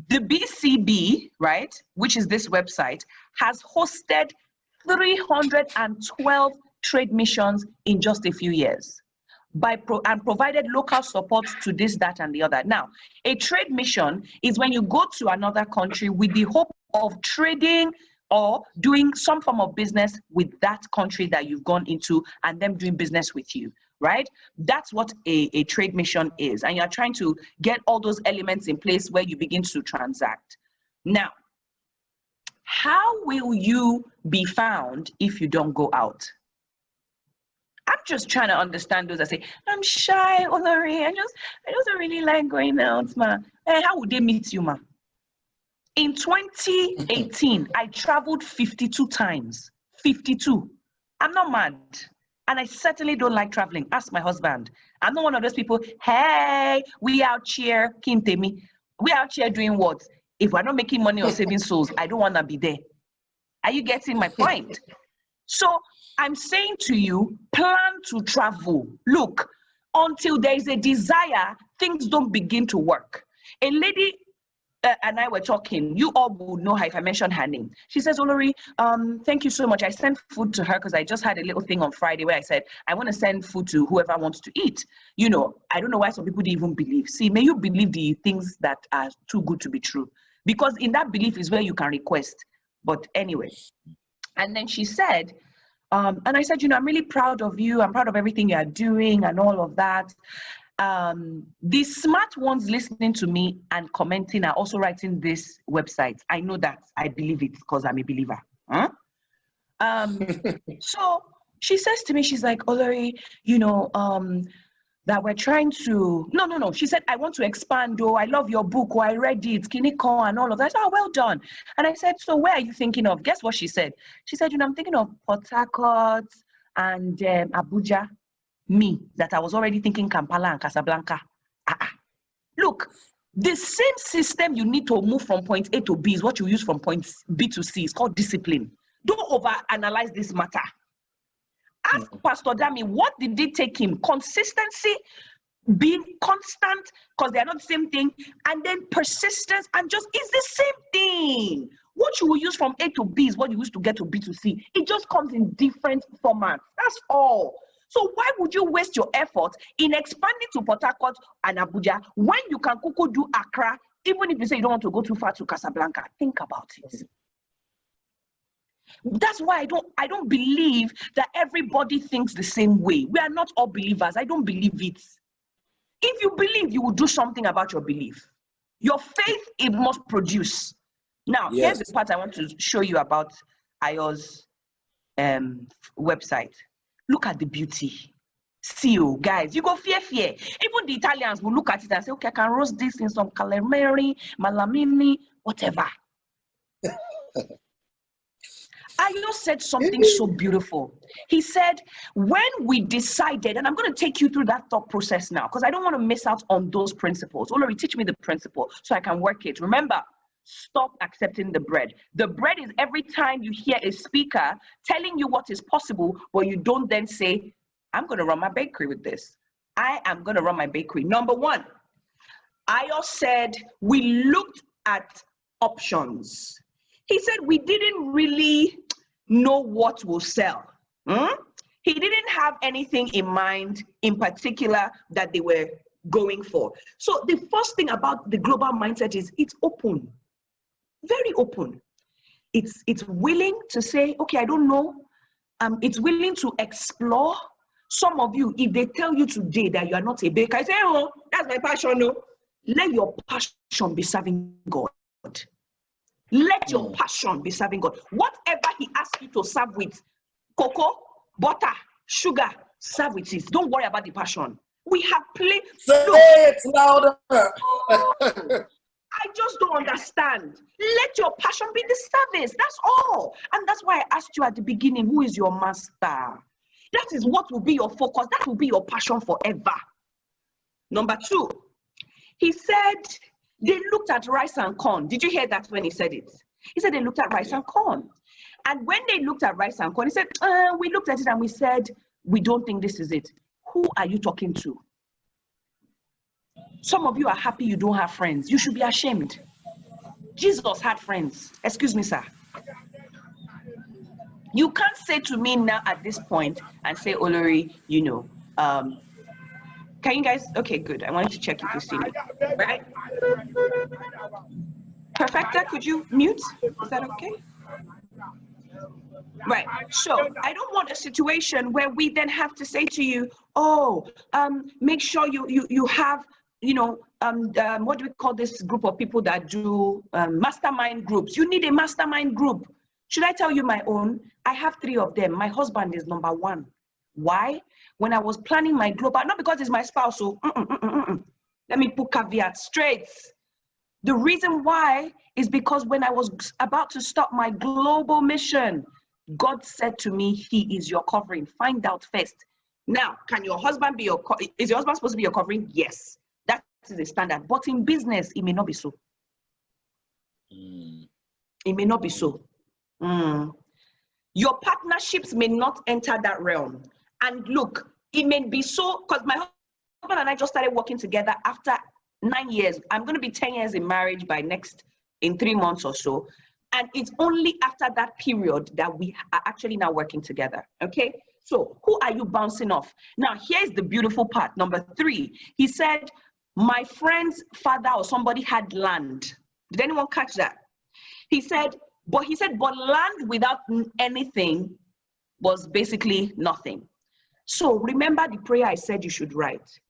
The BCB, right, which is this website, has hosted 312 trade missions in just a few years and provided local support to this, that, and the other. Now, a trade mission is when you go to another country with the hope of trading or doing some form of business with that country that you've gone into and them doing business with you, right? That's what a trade mission is. And you're trying to get all those elements in place where you begin to transact. Now, how will you be found if you don't go out? I'm just trying to understand those that say, I'm shy, Olori, I just don't really like going out, ma. Hey, how would they meet you, ma? In 2018, I traveled 52 times. 52. I'm not mad. And I certainly don't like traveling. Ask my husband. I'm not one of those people, hey, we out here, Kintemi. We out here doing what? If we're not making money or saving souls, I don't want to be there. Are you getting my point? So I'm saying to you, plan to travel. Look, until there is a desire, things don't begin to work. A lady and I were talking, you all would know her if I mentioned her name. She says, Olori, thank you so much. I sent food to her because I just had a little thing on Friday where I said, I want to send food to whoever wants to eat. You know, I don't know why some people didn't even believe. See, may you believe the things that are too good to be true. Because in that belief is where you can request. But anyway. And then she said, and I said, you know, I'm really proud of you. I'm proud of everything you are doing and all of that. The smart ones listening to me and commenting are also writing this website. I know that. I believe it because I'm a believer. Huh? So she says to me, she's like, Olori, you know, that we're trying to, no. She said, I want to expand, I love your book, I read it, Kiniko and all of that. Oh, well done. And I said, so where are you thinking of? Guess what she said? She said, you know, I'm thinking of Port Harcourt and Abuja. Me, that I was already thinking Kampala and Casablanca. Look, the same system you need to move from point A to B is what you use from point B to C. It's called discipline. Don't overanalyze this matter. Ask Pastor Dami, what did it take him? Consistency, being constant, because they are not the same thing, and then persistence, and just, it's the same thing. What you will use from A to B is what you use to get to B to C. It just comes in different formats. That's all. So why would you waste your effort in expanding to Port Harcourt and Abuja when you can kuku do Accra, even if you say you don't want to go too far to Casablanca? Think about it. That's why I don't believe that everybody thinks the same way. We are not all believers. I don't believe it. If you believe, you will do something about your belief. Your faith, it must produce. Now, Yes. here's the part I want to show you about Ayo's website. Look at the beauty. See you guys, you go fear. Even the Italians will look at it and say, okay, I can roast this in some calamari, malamini, whatever. Ayo said something so beautiful. He said, when we decided, and I'm going to take you through that thought process now, because I don't want to miss out on those principles. Olori, teach me the principle so I can work it. Remember, stop accepting the bread. The bread is every time you hear a speaker telling you what is possible, but you don't then say, I'm going to run my bakery with this. I am going to run my bakery. Number one, Ayo said, we looked at options. He said, we didn't really know what will sell. He didn't have anything in mind in particular that they were going for. So the first thing about the global mindset is it's open, very open. It's willing to say, okay, I don't know. It's willing to explore. Some of you, if they tell you today that you are not a baker, I say, oh, that's my passion. No, let your passion be serving God. Let your passion be serving God. Whatever he asks you to serve with, cocoa, butter, sugar, serve with it. Don't worry about the passion. We have played. Say it louder. I just don't understand. Let your passion be the service. That's all. And that's why I asked you at the beginning, who is your master? That is what will be your focus. That will be your passion forever. Number two, he said they looked at rice and corn. Did you hear that when he said it? He said they looked at rice and corn. And when they looked at rice and corn, he said, we looked at it and we said, we don't think this is it. Who are you talking to? Some of you are happy you don't have friends. You should be ashamed. Jesus had friends. Excuse me, sir. You can't say to me now at this point and say, Olori, you know, can you guys, okay, good. I wanted to check if you see me, right? Perfecta, could you mute? Is that okay? Right, so I don't want a situation where we then have to say to you, oh, make sure you have, you know, what do we call this group of people that do mastermind groups? You need a mastermind group. Should I tell you my own? I have 3 of them. My husband is number 1. Why? When I was planning my global, not because it's my spouse, so let me put caveat straight. The reason why is because when I was about to start my global mission, God said to me, he is your covering. Find out first. Now, can your husband be your, is your husband supposed to be your covering? Yes, that is a standard. But in business, it may not be so. It may not be so. Your partnerships may not enter that realm. And look, it may be so, because my husband and I just started working together after 9 years. I'm going to be 10 years in marriage in 3 months or so. And it's only after that period that we are actually now working together. Okay. So who are you bouncing off? Now, here's the beautiful part. Number 3, he said, my friend's father or somebody had land. Did anyone catch that? He said, but land without anything was basically nothing. So remember the prayer I said you should write,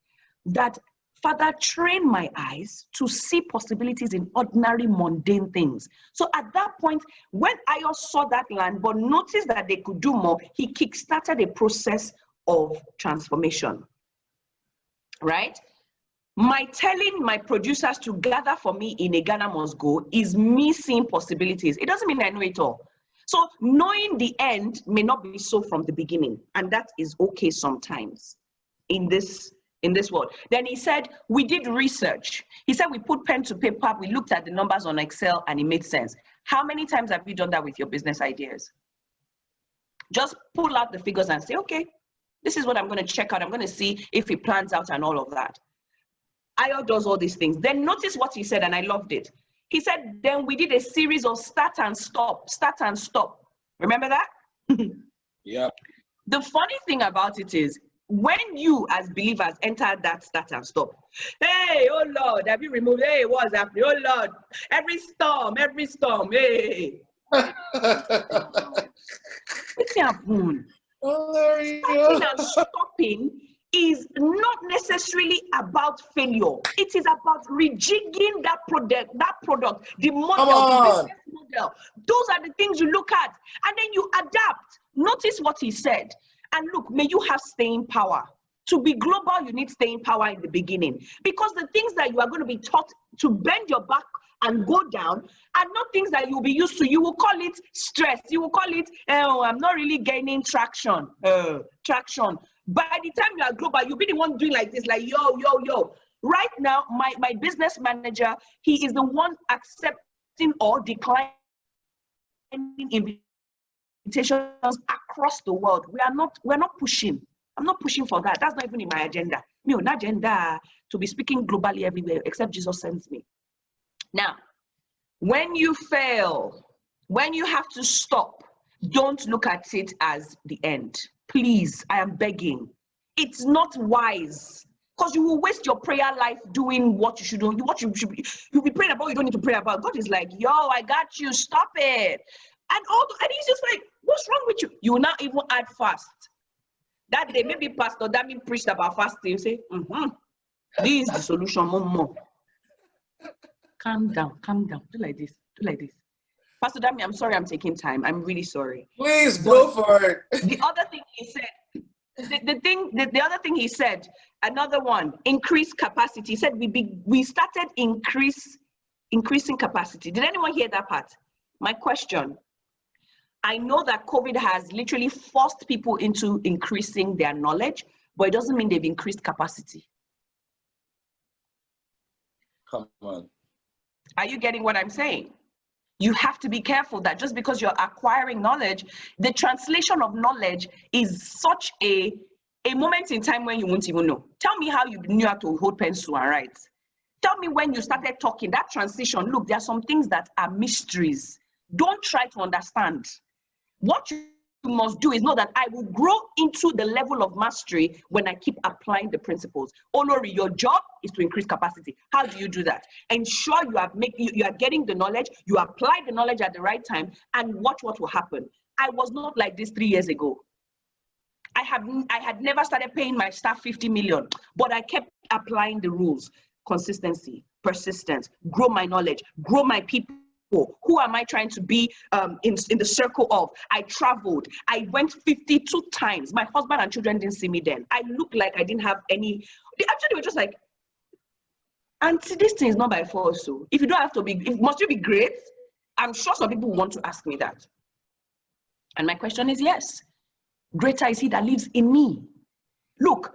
that Father, train my eyes to see possibilities in ordinary, mundane things. So at that point, when Ayo saw that land, but noticed that they could do more, he kickstarted a process of transformation, right? My telling my producers to gather for me in a Ghana Must Go is me seeing possibilities. It doesn't mean I know it all. So knowing the end may not be so from the beginning, and that is okay sometimes in this world. Then he said, we did research. He said, we put pen to paper, we looked at the numbers on Excel, and it made sense. How many times have you done that with your business ideas? Just pull out the figures and say, okay, this is what I'm going to check out. I'm going to see if it plans out and all of that. Ayo does all these things. Then notice what he said, and I loved it. He said, then we did a series of start and stop. Remember that? Yeah. The funny thing about it is, when you as believers enter that start and stop, hey, oh Lord, have you removed, hey, what's happening? Oh Lord, every storm, hey. What's happening? Starting and stopping is not necessarily about failure. It is about rejigging that product, the model, the business model. Those are the things you look at, and then you adapt. Notice what he said. And look, may you have staying power. To be global, you need staying power in the beginning, because the things that you are going to be taught to bend your back and go down are not things that you'll be used to. You will call it stress. You will call it, oh, I'm not really gaining traction. Traction. By the time you are global, you'll be the one doing like this, like yo. Right now, my business manager, he is the one accepting or declining invitations across the world. We're not pushing. I'm not pushing for that. That's not even in my agenda. No agenda to be speaking globally everywhere, except Jesus sends me. Now, when you fail, when you have to stop, don't look at it as the end. Please, I am begging. It's not wise, because you will waste your prayer life doing what you should do. You'll be praying about, you don't need to pray about. God is like, yo, I got you, stop it. And he's just like, what's wrong with you? You will not even add fast. That day, maybe Pastor Dami preached about fasting. You say, this is the solution, more. Calm down. Do like this. Pastor Dami, I'm sorry I'm taking time. I'm really sorry. Please go for it. The other thing he said, the other thing he said, another one, increase capacity. He said we started increasing capacity. Did anyone hear that part? My question, I know that COVID has literally forced people into increasing their knowledge, but it doesn't mean they've increased capacity. Come on. Are you getting what I'm saying? You have to be careful that just because you're acquiring knowledge, the translation of knowledge is such a moment in time when you won't even know. Tell me how you knew how to hold pencil and write. Tell me when you started talking, that transition. Look, there are some things that are mysteries. Don't try to understand. What you must do is know that I will grow into the level of mastery when I keep applying the principles. Olori, your job is to increase capacity. How do you do that? Ensure you are getting the knowledge, you apply the knowledge at the right time, and watch what will happen. I was not like this 3 years ago. I had never started paying my staff 50 million, but I kept applying the rules. Consistency, persistence, grow my knowledge, grow my people. Who am I trying to be in the circle of? I traveled. I went 52 times. My husband and children didn't see me then. I looked like I didn't have any. Actually, they were just like, Auntie, this thing is not by force. So if you don't have to be, must you be great? I'm sure some people want to ask me that. And my question is yes. Greater is he that lives in me. Look,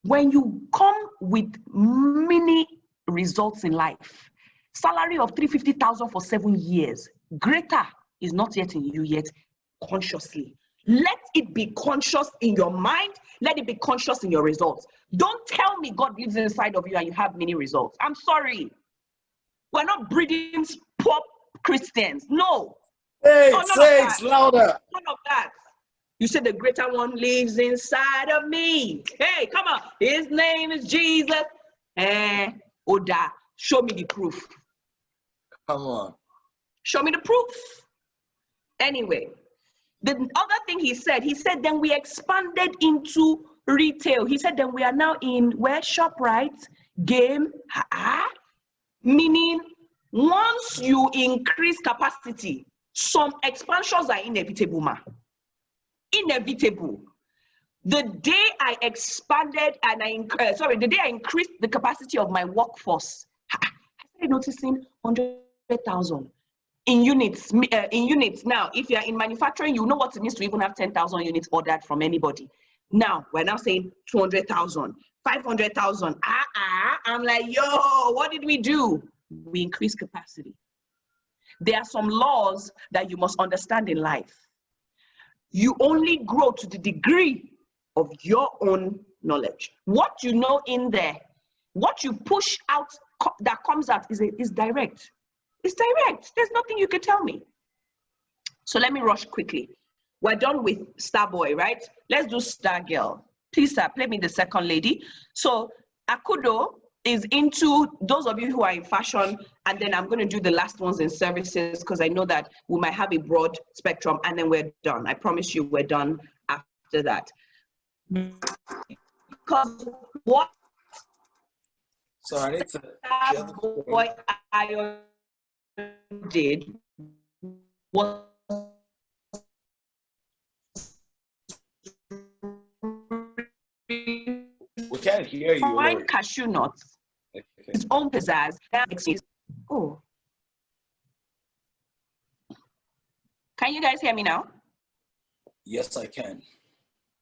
when you come with many results in life, salary of 350,000 for 7 years, greater is not yet in you yet consciously. Let it be conscious in your mind. Let it be conscious in your results. Don't tell me God lives inside of you and you have many results. I'm sorry. We're not breeding poor Christians. No. Hey, say it louder. None of that. You said the greater one lives inside of me. Hey, come on. His name is Jesus. Oda, show me the proof. Come on. Show me the proof. Anyway, the other thing he said, then we expanded into retail. He said then we are now in where? ShopRite, Game, meaning once you increase capacity, some expansions are inevitable, ma. Inevitable. The day I expanded and the day I increased the capacity of my workforce, I started noticing 100,000 in units. Now, if you're in manufacturing, you know what it means to even have 10,000 units ordered from anybody. Now, we're now saying 200,000, 500,000. I'm like, yo, what did we do? We increased capacity. There are some laws that you must understand in life. You only grow to the degree of your own knowledge. What you know in there, what you push out that comes out is direct. It's direct. There's nothing you can tell me. So let me rush quickly. We're done with Star Boy, right? Let's do Star Girl. Please, sir, play me the second lady. So Akudo is into those of you who are in fashion, and then I'm going to do the last ones in services because I know that we might have a broad spectrum, and then we're done. I promise you we're done after that. Because what So I need to Boy I did was We can't hear you, fine Olori. cashew nuts, its own pizzazz. Oh, can you guys hear me now? Yes, I can.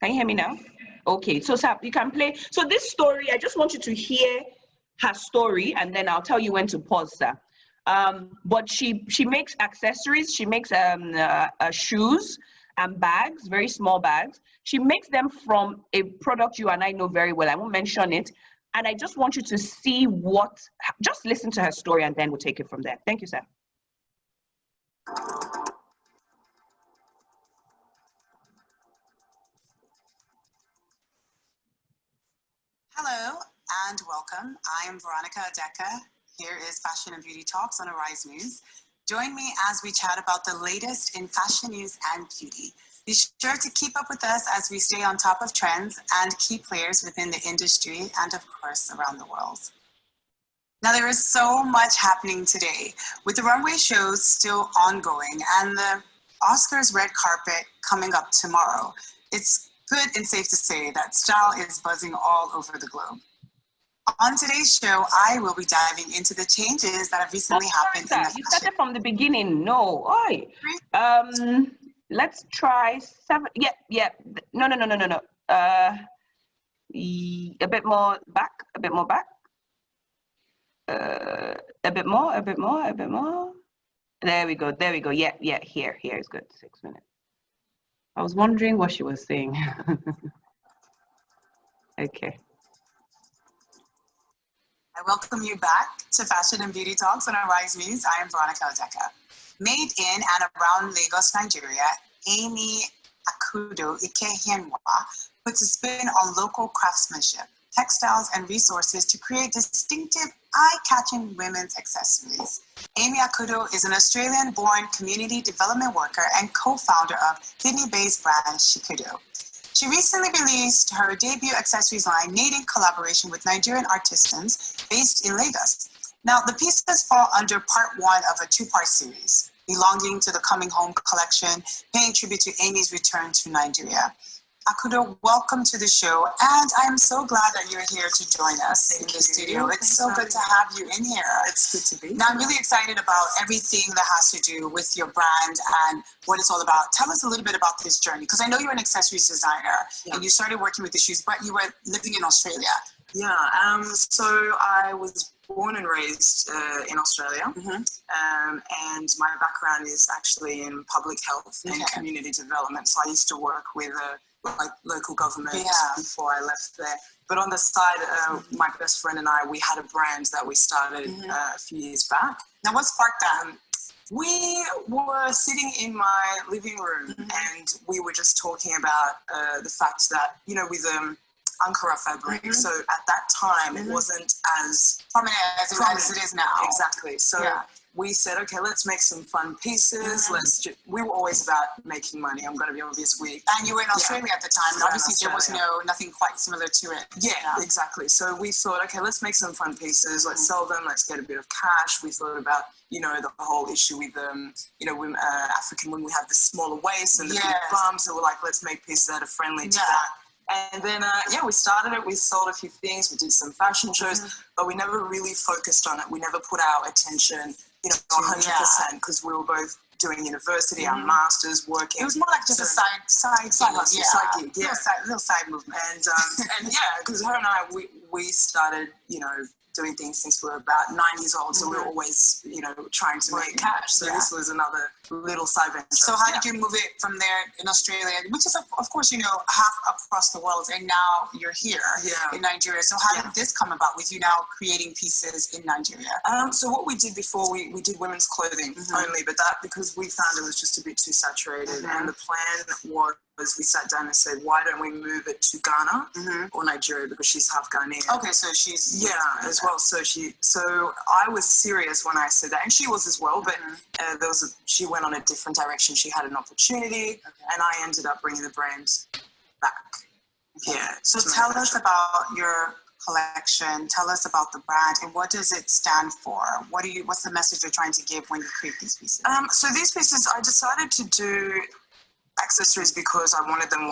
Can you hear me now? Okay, so Sap, you can play. So this story, I just want you to hear her story, and then I'll tell you when to pause, sir. But she makes accessories. She makes shoes and bags, very small bags. She makes them from a product you and I know very well. I won't mention it. And I just want you to see just listen to her story, and then we'll take it from there. Thank you, sir. Hello and welcome. I am Veronica Adeka. Here is Fashion and Beauty Talks on Arise News. Join me as we chat about the latest in fashion news and beauty. Be sure to keep up with us as we stay on top of trends and key players within the industry and, of course, around the world. Now, there is so much happening today, with the runway shows still ongoing and the Oscars red carpet coming up tomorrow. It's good and safe to say that style is buzzing all over the globe. On today's show, I will be diving into the changes that have recently happened in the fashion. You started from the beginning. No. Let's try 7. Yeah. No. A bit more back. A bit more. There we go. Yeah. Here is good. 6 minutes. I was wondering what she was saying. Okay. I welcome you back to Fashion and Beauty Talks on Arise News. I am Veronica Odeka. Made in and around Lagos, Nigeria, Amy Akudo Ikehienwa puts a spin on local craftsmanship, textiles, and resources to create distinctive, eye-catching women's accessories. Amy Akudo is an Australian-born community development worker and co-founder of Sydney-based brand Shikudo. She recently released her debut accessories line made in collaboration with Nigerian artisans based in Lagos. Now, the pieces fall under part 1 of a 2-part series, belonging to the Coming Home collection, paying tribute to Amy's return to Nigeria. Akudo, welcome to the show, and I'm so glad that you're here to join us in the studio. It's so good to have you in here. It's good to be. Now, I'm really excited about everything that has to do with your brand and what it's all about. Tell us a little bit about this journey, because I know you're an accessories designer, and you started working with the shoes, but you were living in Australia. Yeah, so I was born and raised in Australia, and my background is actually in public health and community development. So I used to work with local government before I left there. But on the side, my best friend and I, we had a brand that we started a few years back. Now, what sparked that? We were sitting in my living room and we were just talking about the fact that, with Ankara fabric, so at that time it wasn't as prominent as it is now. Exactly. So we said, okay, let's make some fun pieces. We were always about making money. I'm going to be obvious. And you were in Australia at the time, and obviously there was nothing quite similar to it. Yeah, exactly. So we thought, okay, let's make some fun pieces. Let's sell them. Let's get a bit of cash. We thought about, the whole issue with women, African women, we have the smaller waist and the big bums. So we're like, let's make pieces that are friendly to that. And then, we started it. We sold a few things. We did some fashion shows, but we never really focused on it. We never put our attention, 100%, because we were both doing university, our masters, working. It was more like just a side hustle, side gig, little side movement. And because her and I, we started, doing things since we were about 9 years old. So we were always, trying to make cash. So this was another little side venture. So how did you move it from there in Australia, which is, of course, half across the world, and now you're here in Nigeria. So how did this come about with you now creating pieces in Nigeria? So what we did before, we did women's clothing only, but that because we found it was just a bit too saturated. And the plan was we sat down and said, why don't we move it to Ghana or Nigeria, because she's half Ghanaian. Okay, so she's as well. So I was serious when I said that, and she was as well. But she went on a different direction. She had an opportunity, and I ended up bringing the brand back. Yeah. So tell us about your collection. Tell us about the brand and what does it stand for? What's the message you're trying to give when you create these pieces? So these pieces, I decided to do accessories because I wanted them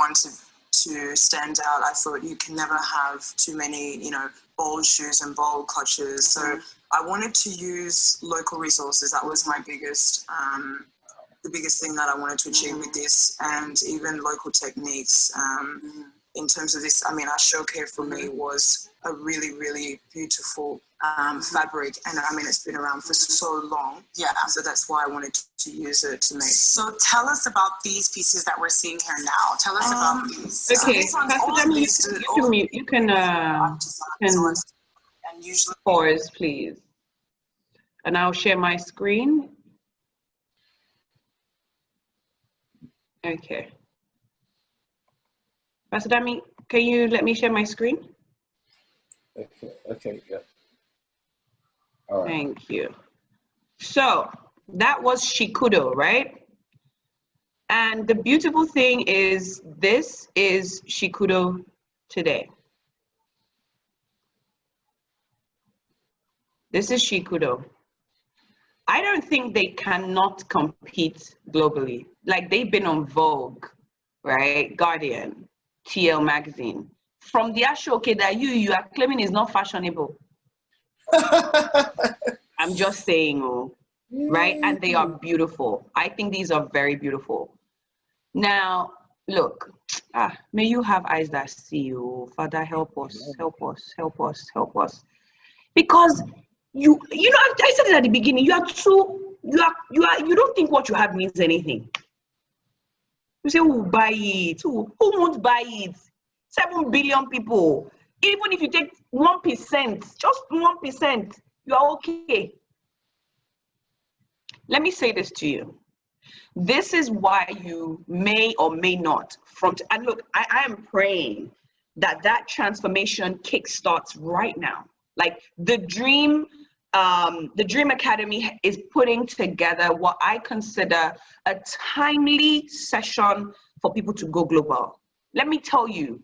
to stand out. I thought you can never have too many, bold shoes and bold clutches. So I wanted to use local resources. That was my biggest, the biggest thing that I wanted to achieve with this, and even local techniques. In terms of this, I mean, our show care for me was a really, really beautiful fabric, and I mean, it's been around for so long. Yeah. So that's why I wanted to use it to make. So tell us about these pieces that we're seeing here now. Tell us about these. Okay, you can and usually pause, please, and I'll share my screen. Okay. Pastor Dami, can you let me share my screen? Okay, yeah. All right. Thank you. So that was Shikudo, right? And the beautiful thing is, this is Shikudo today. This is Shikudo. I don't think they cannot compete globally. Like, they've been on Vogue, right? Guardian, TL magazine. From the Ashoke that you are claiming is not fashionable. I'm just saying, right? And they are beautiful. I think these are very beautiful. Now, look, may you have eyes that see you. Father, help us, help us, help us, help us. Because you know, I said it at the beginning, you don't think what you have means anything. You say, who will buy it? Who won't buy it? 7 billion people. Even if you take 1%, just 1%, you are okay. Let me say this to you. This is why you may or may not and look, I am praying that transformation kickstarts right now. Like the Dream Academy is putting together what I consider a timely session for people to go global. Let me tell you,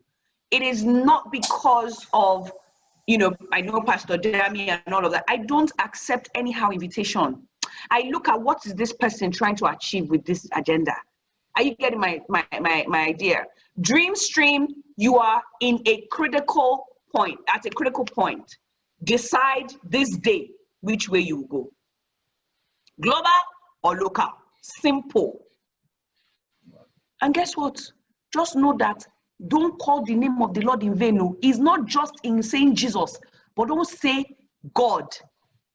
it is not because of, I know Pastor Dami and all of that. I don't accept anyhow invitation. I look at what is this person trying to achieve with this agenda. Are you getting my idea? Dream Stream, you are in a critical point, at a critical point. Decide this day which way you go. Global or local. Simple. And guess what? Just know that don't call the name of the Lord in vain. No. It's not just in saying Jesus, but don't say God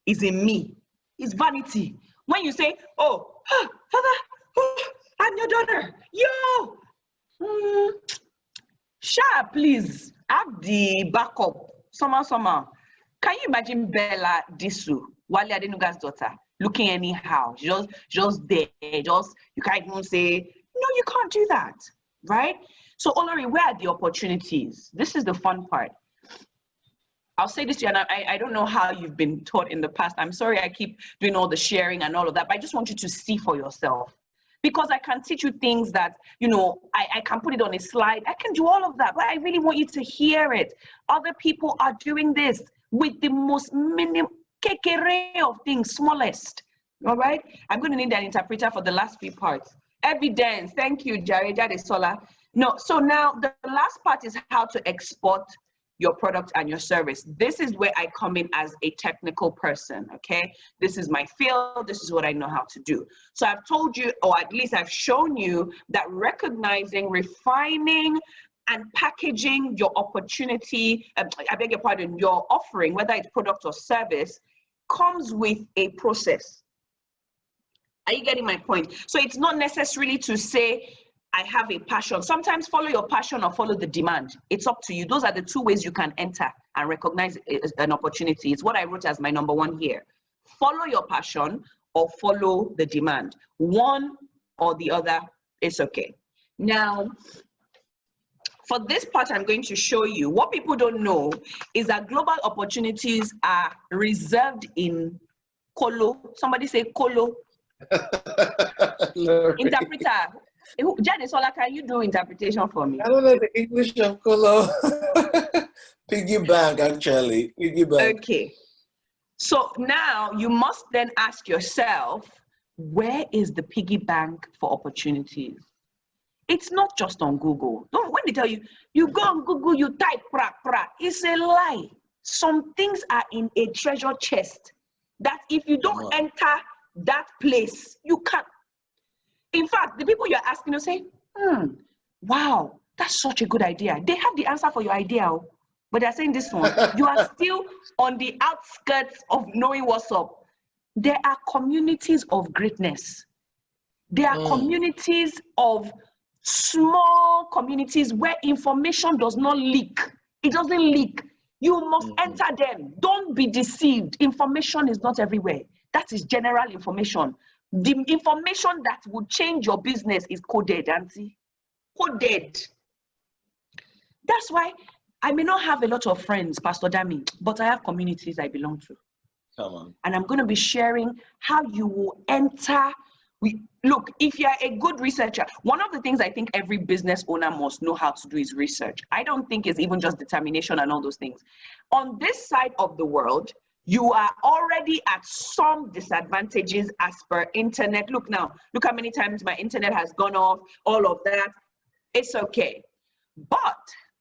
is in me. It's vanity. When you say, oh, Father, I'm your daughter. Yo, Sha, please, have the backup. Somehow. Can you imagine Bella Disu, Wale Adenuga's daughter, looking anyhow? Just there, you can't even say, no, you can't do that, right? So, Olori, where are the opportunities? This is the fun part. I'll say this to you, and I don't know how you've been taught in the past. I'm sorry I keep doing all the sharing and all of that, but I just want you to see for yourself. Because I can teach you things that, I can put it on a slide. I can do all of that, but I really want you to hear it. Other people are doing this with the most minimum of things, smallest. All right? I'm going to need an interpreter for the last few parts. Evidence. Thank you, Jare Sola. No, so now the last part is how to export your product and your service. This is where I come in as a technical person, okay? This is my field, this is what I know how to do. So I've told you, or at least I've shown you, that recognizing, refining, and packaging your opportunity, I beg your pardon, your offering, whether it's product or service, comes with a process. Are you getting my point? So it's not necessarily to say, I have a passion. Sometimes follow your passion or follow the demand. It's up to you. Those are the two ways you can enter and recognize an opportunity. It's what I wrote as my number one here. Follow your passion or follow the demand. One or the other is okay. Now, for this part, I'm going to show you what people don't know is that global opportunities are reserved in Kolo. Somebody say Kolo. Interpreter. Jade Sola, can you do interpretation for me? I don't know the English of Kolo. Piggy bank, actually. Piggy bank. Okay. So now you must then ask yourself, where is the piggy bank for opportunities? It's not just on Google. Don't, when they tell you, you go on Google, you type pra pra, it's a lie. Some things are in a treasure chest that if you don't enter that place, you can't. In fact, the people you're asking will say, wow, that's such a good idea. They have the answer for your idea, but they're saying this one. You are still on the outskirts of knowing what's up. There are communities of greatness. There are communities of small communities where information does not leak. It doesn't leak. You must enter them. Don't be deceived. Information is not everywhere. That is general information. The information that will change your business is coded, Auntie. Coded. That's why I may not have a lot of friends, Pastor Dami, but I have communities I belong to. Come on. And I'm going to be sharing how you will enter. Look, if you're a good researcher, one of the things I think every business owner must know how to do is research. I don't think it's even just determination and all those things. On this side of the world, you are already at some disadvantages as per internet. Look now, look how many times my internet has gone off, all of that. It's okay. But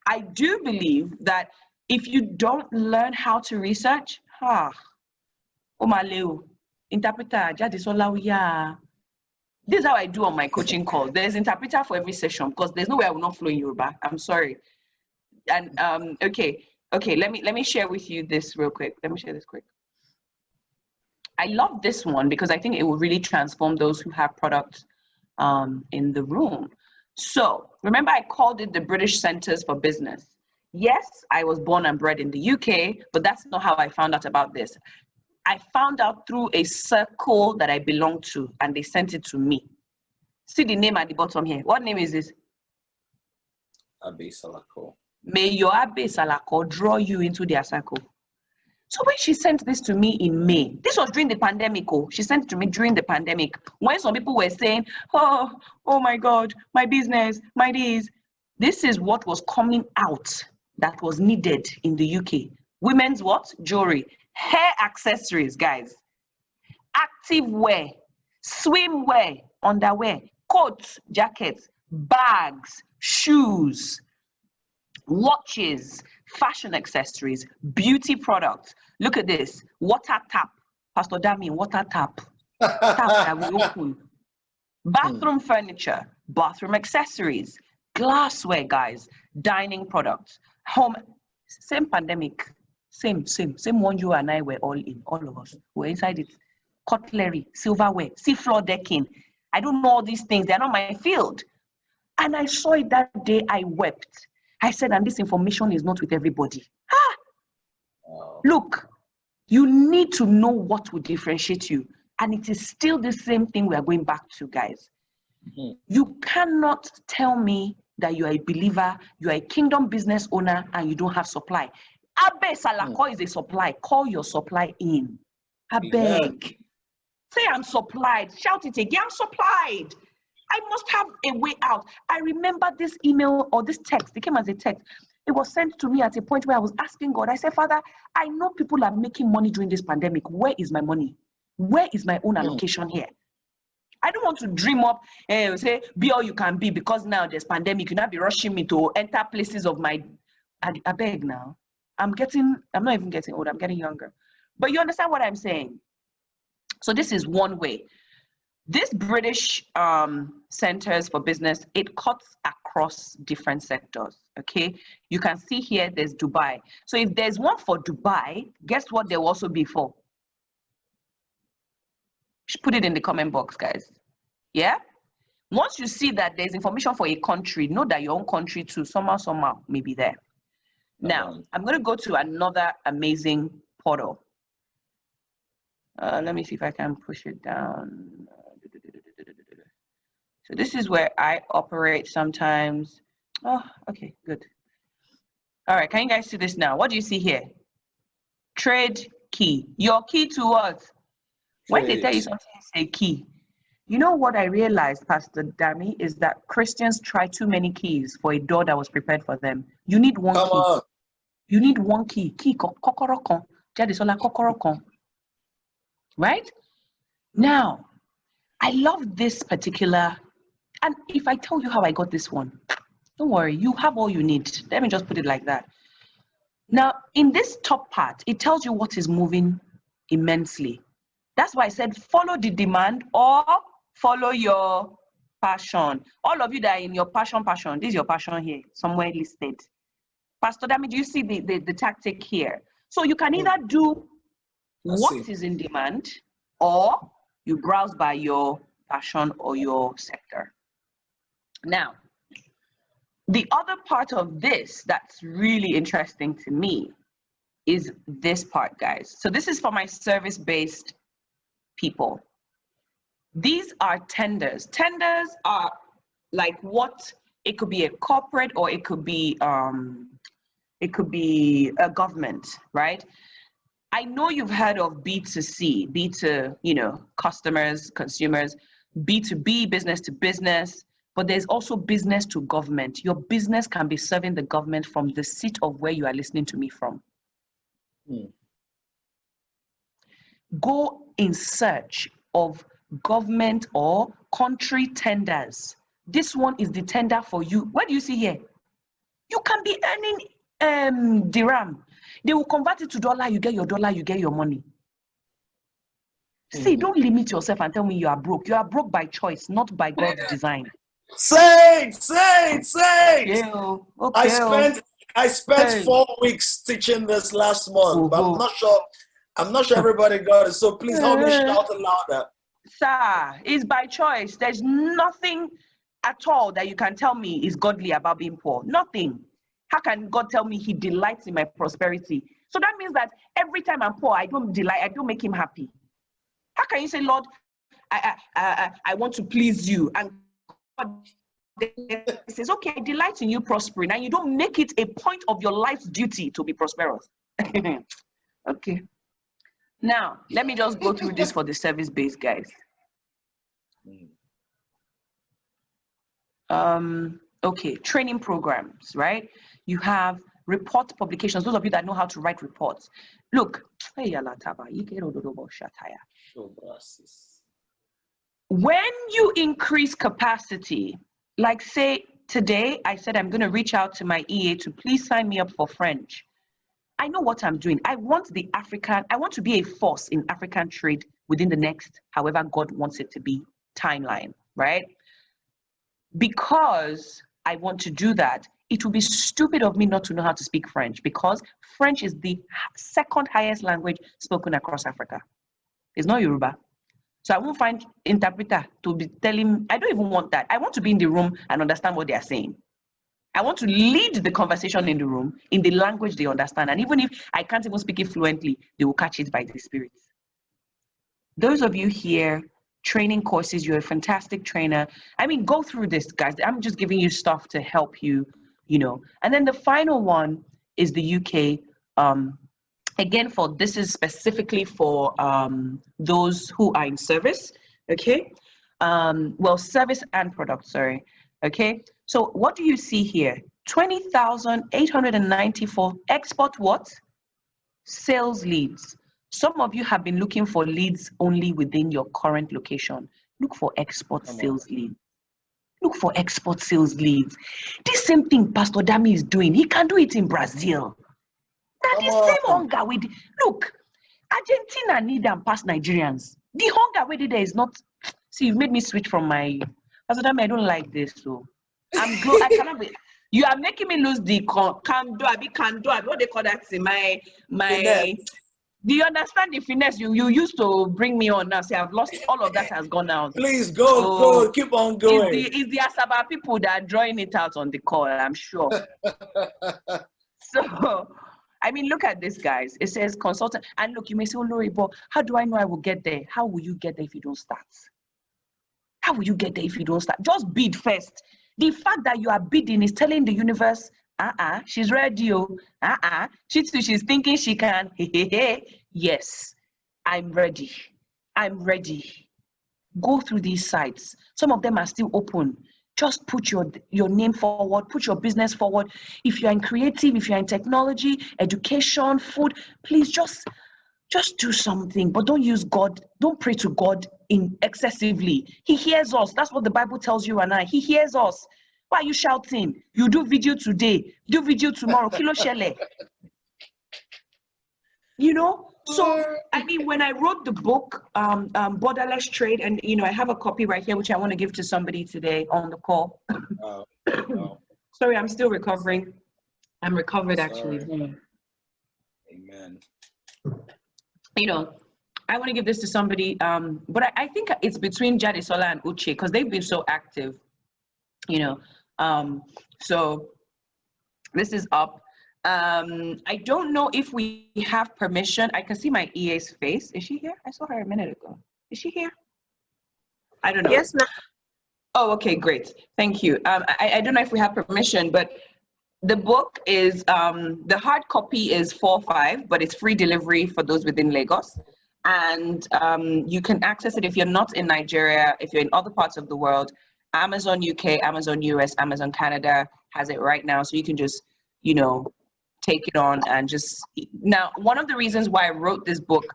I do believe that if you don't learn how to research, interpreter, this is how I do on my coaching calls. There's interpreter for every session because there's no way I will not flow in Yoruba. I'm sorry. And okay, let me share with you this real quick. Let me share this quick. I love this one because I think it will really transform those who have products in the room. So remember, I called it the British Centers for Business. Yes, I was born and bred in the UK, but that's not how I found out about this. I found out through a circle that I belong to, and they sent it to me. See the name at the bottom here. What name is this? Abe Salako. May your Abe Salako draw you into their circle. So when she sent this to me in May, this was during the pandemic. She sent it to me during the pandemic. When some people were saying, oh my God, my business, my this. This is what was coming out that was needed in the UK. Women's what? Jewelry. Hair accessories, guys. Active wear, swimwear, underwear, coats, jackets, bags, shoes, watches, fashion accessories, beauty products. Look at this. Water tap. Pastor Dami, water tap. Tap that we open. Bathroom furniture, bathroom accessories, glassware, guys, dining products, home. Same pandemic. Same one you and I were all in, all of us. We're inside it. Cutlery, silverware, seafloor decking. I don't know all these things. They're not my field. And I saw it that day. I wept. I said, and this information is not with everybody. Look, you need to know what will differentiate you. And it is still the same thing we are going back to, guys. You cannot tell me that you are a believer, you are a kingdom business owner, and you don't have supply. Abe Salako is a supply. Call your supply in. I beg. Say I'm supplied. Shout it again. I'm supplied. I must have a way out. I remember this email or this text. It came as a text. It was sent to me at a point where I was asking God. I said, Father, I know people are making money during this pandemic. Where is my money? Where is my own allocation here? I don't want to dream up and say, be all you can be because now there's pandemic. You not be rushing me to enter places of my, I beg now. I'm not even getting old, I'm getting younger. But you understand what I'm saying? So this is one way. This British Centers for Business, it cuts across different sectors, okay? You can see here, there's Dubai. So if there's one for Dubai, guess what there will also be for? Just put it in the comment box, guys. Yeah? Once you see that there's information for a country, know that your own country too, somehow may be there. Now, I'm going to go to another amazing portal. Let me see if I can push it down. So this is where I operate sometimes. Oh, okay, good. All right, can you guys see this now? What do you see here? Trade key. Your key to what? When they tell you something, say key. You know what I realized, Pastor Dami, is that Christians try too many keys for a door that was prepared for them. You need one key. you need one key. Key kokoro kon. Jadisola kokoro kon. Right? Now, I love this particular, and if I tell you how I got this one, don't worry, you have all you need. Let me just put it like that. Now, in this top part, it tells you what is moving immensely. That's why I said follow the demand or follow your passion. All of you that are in your passion, this is your passion here, somewhere listed. Pastor Dami, do you see the tactic here? So you can either do what is in demand, or you browse by your passion or your sector. Now, the other part of this that's really interesting to me is this part, guys. So this is for my service-based people. These are tenders. Tenders are like what, it could be a corporate or it could be a government, right? I know you've heard of B2C, B to, customers, consumers, B2B, business to business, but there's also business to government. Your business can be serving the government from the seat of where you are listening to me from. Go in search of government or country tenders. This one is the tender for you. What do you see here? You can be earning dirham. They will convert it to dollar, you get your dollar, you get your money. See, don't limit yourself and tell me you are broke. You are broke by choice, not by God's design. Say. Okay. I spent 4 weeks teaching this last month, but I'm not sure everybody got it. So please help me shout it louder. Sir, it's by choice. There's nothing at all that you can tell me is godly about being poor. Nothing. How can God tell me he delights in my prosperity? So that means that every time I'm poor, I don't make him happy. How can you say, Lord, I want to please you, and God says, okay, I delight in you prospering, and you don't make it a point of your life's duty to be prosperous? Okay. Now, let me just go through this for the service-based guys. Okay, training programs, right? You have report publications, those of you that know how to write reports. Look, when you increase capacity, like say today, I said I'm going to reach out to my EA to please sign me up for French. I know what I'm doing. I want to be a force in African trade within the next, however God wants it to be, timeline, right? Because I want to do that, it would be stupid of me not to know how to speak French, because French is the second highest language spoken across Africa. It's not Yoruba. So I won't find interpreter to be telling, I don't even want that. I want to be in the room and understand what they are saying. I want to lead the conversation in the room in the language they understand. And even if I can't even speak it fluently, they will catch it by the Spirit. Those of you here, training courses, you're a fantastic trainer. I mean, go through this, guys. I'm just giving you stuff to help you, And then the final one is the UK. Again, this is specifically for those who are in service, okay? Service and product, sorry, okay? So what do you see here? 20,894 export what? Sales leads. Some of you have been looking for leads only within your current location. Look for export sales leads. Look for export sales leads. This same thing Pastor Dami is doing, he can do it in Brazil. Now the same hunger with, look, Argentina need them past Nigerians. The hunger with there is not, see, you've made me switch from my, Pastor Dami, I don't like this, so I cannot be, you are making me lose the what they call that in my do you understand the finesse you used to bring me on now? See, I've lost all of that, has gone out. Please go, keep on going. It's the Asaba people that are drawing it out on the call, I'm sure. So, I mean, look at this, guys. It says consultant. And look, you may say, Olori, but how do I know I will get there? How will you get there if you don't start? How will you get there if you don't start? Just bid first. The fact that you are bidding is telling the universe, she's ready. She's thinking she can. Yes, I'm ready. I'm ready. Go through these sites. Some of them are still open. Just put your name forward, put your business forward. If you're in creative, if you're in technology, education, food, please just do something, but don't use God. Don't pray to God excessively. He hears us. That's what the Bible tells you and I. He hears us. Why are you shouting? You do video today, do video tomorrow. Kilo shele. You know? So, I mean, when I wrote the book, Borderless Trade, and, you know, I have a copy right here, which I want to give to somebody today on the call. Wow. Sorry, I'm still recovering. I'm recovered, actually. Amen. You know, I want to give this to somebody, but I think it's between Jadesola and Uche, because they've been so active, you know. So this is up. I don't know if we have permission. I can see my EA's face. Is she here? I saw her a minute ago. Is she here? I don't know. Yes, ma'am. Oh, okay, great. Thank you. I don't know if we have permission, but the book is, the hard copy is 4.5, but it's free delivery for those within Lagos. And you can access it if you're not in Nigeria, if you're in other parts of the world. Amazon UK, Amazon US, Amazon Canada has it right now. So you can just, you know, take it on and just, now, one of the reasons why I wrote this book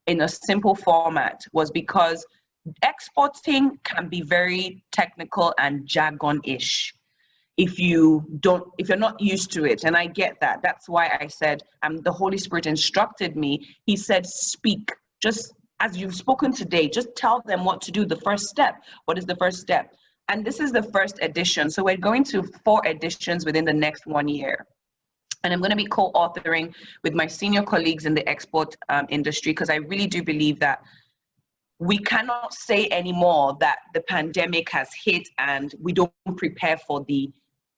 in a simple format was because exporting can be very technical and jargon-ish if you're not used to it. And I get that. That's why I said, the Holy Spirit instructed me. He said, speak, just as you've spoken today, just tell them what to do. The first step. What is the first step? And this is the first edition. So we're going to 4 editions within the next 1 year. And I'm going to be co-authoring with my senior colleagues in the export industry, because I really do believe that we cannot say anymore that the pandemic has hit and we don't prepare for the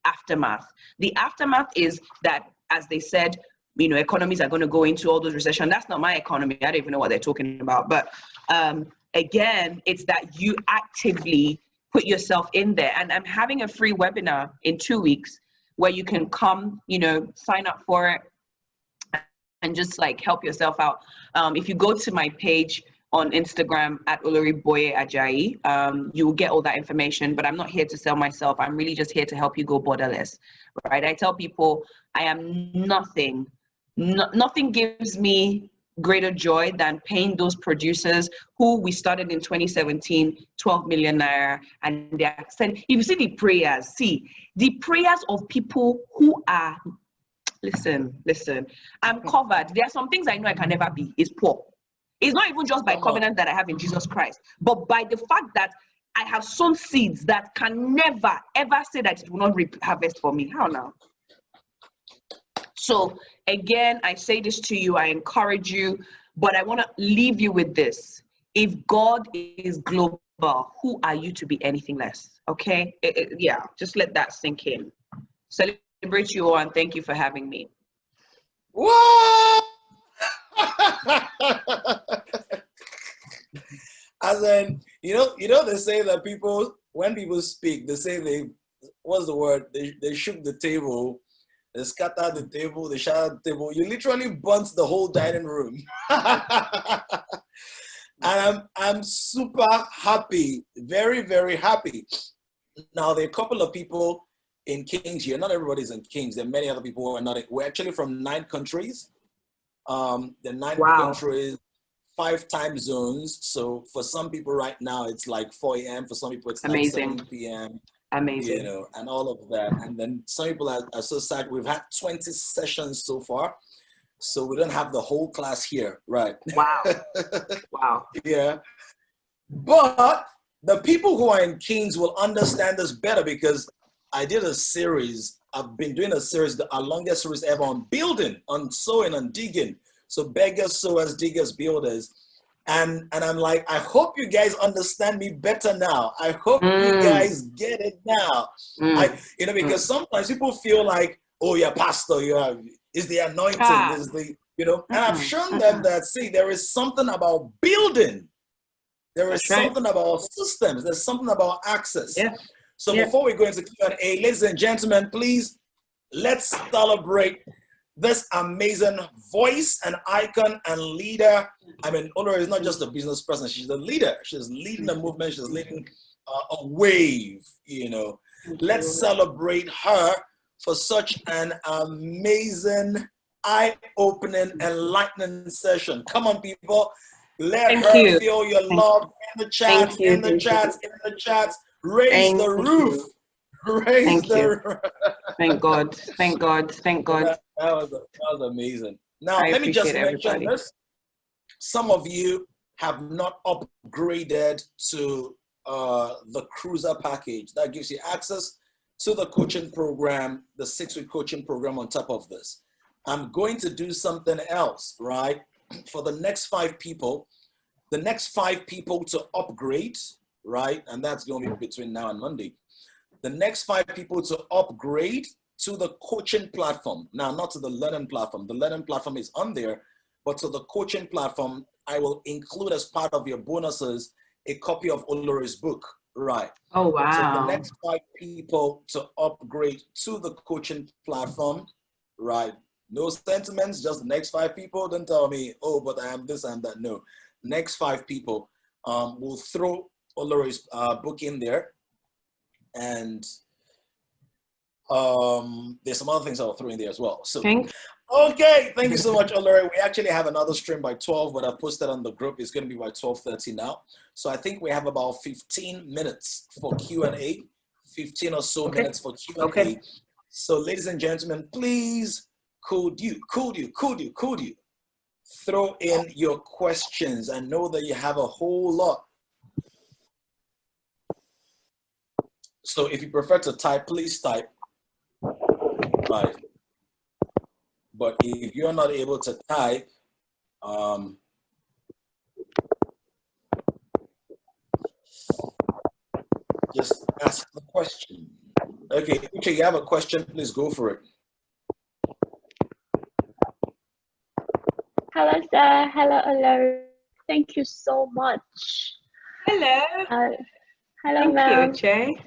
aftermath. The aftermath is that, as they said, you know, economies are going to go into all those recession. That's not my economy. I don't even know what they're talking about. But again, it's that you actively put yourself in there. And I'm having a free webinar in 2 weeks where you can come, you know, sign up for it and just like help yourself out. If you go to my page on Instagram at Olori Boye-Ajayi, you will get all that information, but I'm not here to sell myself. I'm really just here to help you go borderless, right? I tell people I am nothing gives me greater joy than paying those producers who we started in 2017, 12 million naira, and they are sent. If you see the prayers of people who are, listen, I'm covered. There are some things I know I can never be, is poor. It's not even just by covenant that I have in Jesus Christ, but by the fact that I have sown seeds that can never, ever say that it will not reap harvest for me. How now? So again, I say this to you, I encourage you, but I want to leave you with this. If God is global, who are you to be anything less? Okay? Yeah, just let that sink in. Celebrate you all, and thank you for having me. Whoa! As in, you know, they say that when people speak, they say what's the word? They shook the table, they scattered the table, they shattered the table. You literally burnt the whole dining room. And I'm super happy, very, very happy. Now, there are a couple of people in Kings here. Not everybody's in Kings. There are many other people who are not. We're actually from 9 countries. The 9 countries, 5 time zones. So for some people right now, it's like 4 a.m. For some people, it's like 7 p.m. Amazing. You know, and all of that. And then some people are so sad. We've had 20 sessions so far. So we don't have the whole class here, right? Wow. Wow. Yeah. But the people who are in Kings will understand this better, because I did a series. I've been doing a series, our longest series ever, on building, on sowing, on digging. So beggars, sowers, diggers, builders. And I'm like, I hope you guys understand me better now. I hope you guys get it now. Because sometimes people feel like, oh, yeah, pastor, is the anointing, is the, and I've shown them that, see, there is something about building. There is something about systems. There's something about access. Yeah. So before we go into Q&A, ladies and gentlemen, please, let's celebrate this amazing voice and icon and leader. I mean, Olori is not just a business person. She's a leader. She's leading a movement. She's leading a wave, Let's celebrate her for such an amazing, eye-opening, enlightening session. Come on, people. Let her feel your love in the chats, in the chats. Raise the roof. Raise the roof. Thank God. That was amazing. Now, let me just mention this. Some of you have not upgraded to the cruiser package. That gives you access to the coaching program, the 6-week coaching program on top of this. I'm going to do something else, right? For the next 5 people, to upgrade, right? And that's going to be between now and Monday. The next 5 people to upgrade to the coaching platform. Now, not to the learning platform. The learning platform is on there, but to the coaching platform, I will include as part of your bonuses a copy of Olori's book, right? Oh, wow. So the next 5 people to upgrade to the coaching platform, right? No sentiments, just the next 5 people. Don't tell me, oh, but I am this, I am that. No. Next 5 people, we'll throw Olori's book in there. And there's some other things I'll throw in there as well. So, okay, thank you so much, Olori. We actually have another stream by 12, but I've posted on the group. It's going to be by 12:30 now. So I think we have about 15 minutes for Q&A, 15 or so minutes for Q&A. Okay. So, ladies and gentlemen, please, could you throw in your questions? I know that you have a whole lot. So if you prefer to type, please type. Right. But if you're not able to type, just ask the question. Okay, Uche, you have a question, please go for it. Hello, sir. Hello, Olori. Thank you so much. Hello. Hello, ma'am. Thank you, Uche.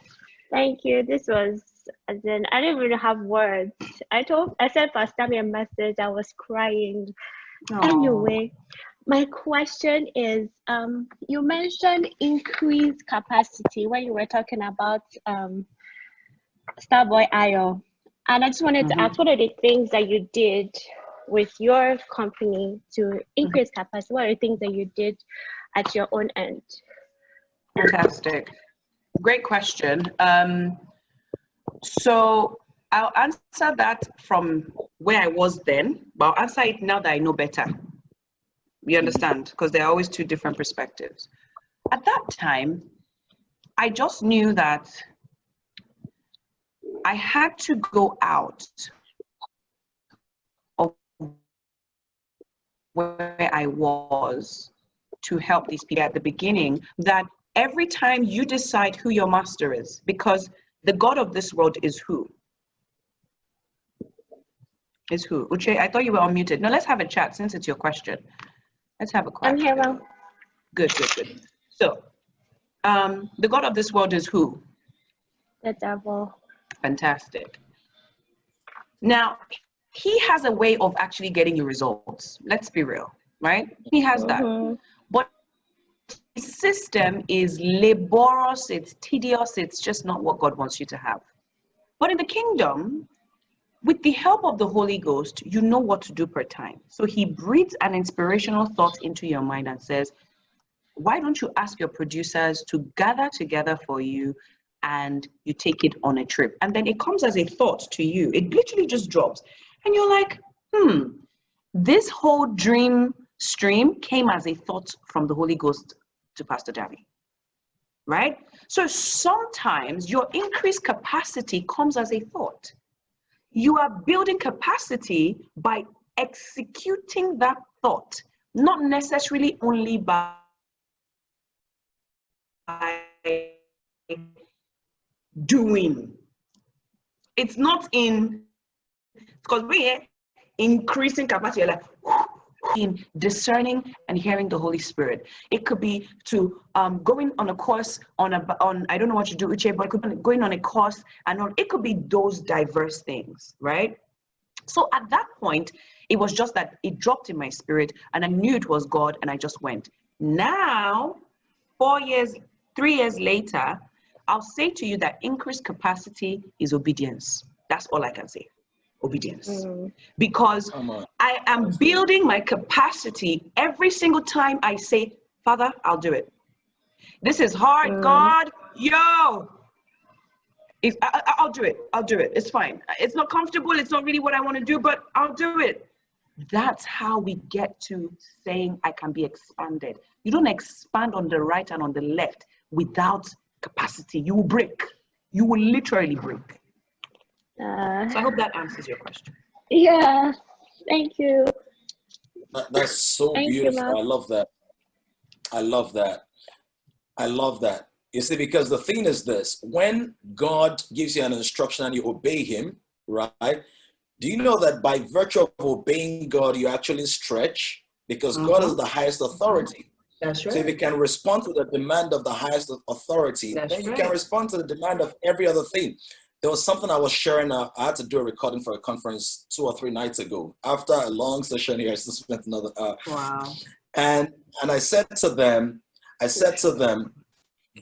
Thank you. This was, as in, I didn't really have words. I sent Pastor me a message. I was crying. Aww. Anyway, my question is, you mentioned increased capacity when you were talking about Starboy Ayo. And I just wanted to ask, what are the things that you did with your company to increase capacity? What are the things that you did at your own end? Fantastic. Great question. So I'll answer that from where I was then, but I'll answer it now that I know better. You understand? Because there are always 2 different perspectives. At that time, I just knew that I had to go out of where I was to help these people at the beginning, that every time you decide who your master is, because the God of this world is who? Is who? Uche, I thought you were unmuted. No, let's have a chat since it's your question. Let's have a chat. I'm here, ma'am. Good. So, the God of this world is who? The devil. Fantastic. Now, he has a way of actually getting you results. Let's be real, right? He has that. But his system is laborious, it's tedious, it's just not what God wants you to have. But in the kingdom, with the help of the Holy Ghost, you know what to do per time. So he breathes an inspirational thought into your mind and says, why don't you ask your producers to gather together for you and you take it on a trip? And then it comes as a thought to you. It literally just drops. And you're like, this whole dream stream came as a thought from the Holy Ghost to Pastor Davi, right? So sometimes your increased capacity comes as a thought. You are building capacity by executing that thought, not necessarily only by doing. It's not in, because we're increasing capacity, like in discerning and hearing the Holy Spirit. It could be to going on a course on I don't know what you do, Uche, but it could be going on a course and it could be those diverse things, right? So at that point, it was just that it dropped in my spirit and I knew it was God and I just went. Now, 3 years later, I'll say to you that increased capacity is obedience. That's all I can say. Obedience. Because I am building my capacity every single time I say, Father, I'll do it. This is hard, God. Yo. I'll do it. I'll do it. It's fine. It's not comfortable. It's not really what I want to do, but I'll do it. That's how we get to saying I can be expanded. You don't expand on the right and on the left without capacity. You will break. You will literally break. So I hope that answers your question. Yeah. Thank you. That's so beautiful. I love that. I love that. I love that. You see, because the thing is this, when God gives you an instruction and you obey him, right? Do you know that by virtue of obeying God, you actually stretch? Because God is the highest authority. That's right. So if you can respond to the demand of the highest authority, then you can respond to the demand of every other thing. There was something I was sharing. I had to do a recording for a conference 2 or 3 nights ago. After a long session here, I still spent another hour. Wow. And I said to them,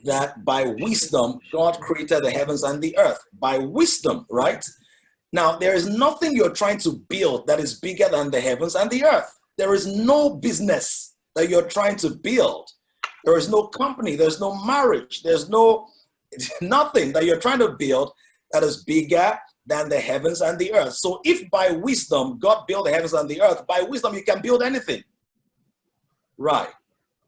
that by wisdom, God created the heavens and the earth. By wisdom, right? Now, there is nothing you're trying to build that is bigger than the heavens and the earth. There is no business that you're trying to build. There is no company. There's no marriage. There's nothing that you're trying to build that is bigger than the heavens and the earth. So if by wisdom, God built the heavens and the earth, by wisdom, you can build anything. Right.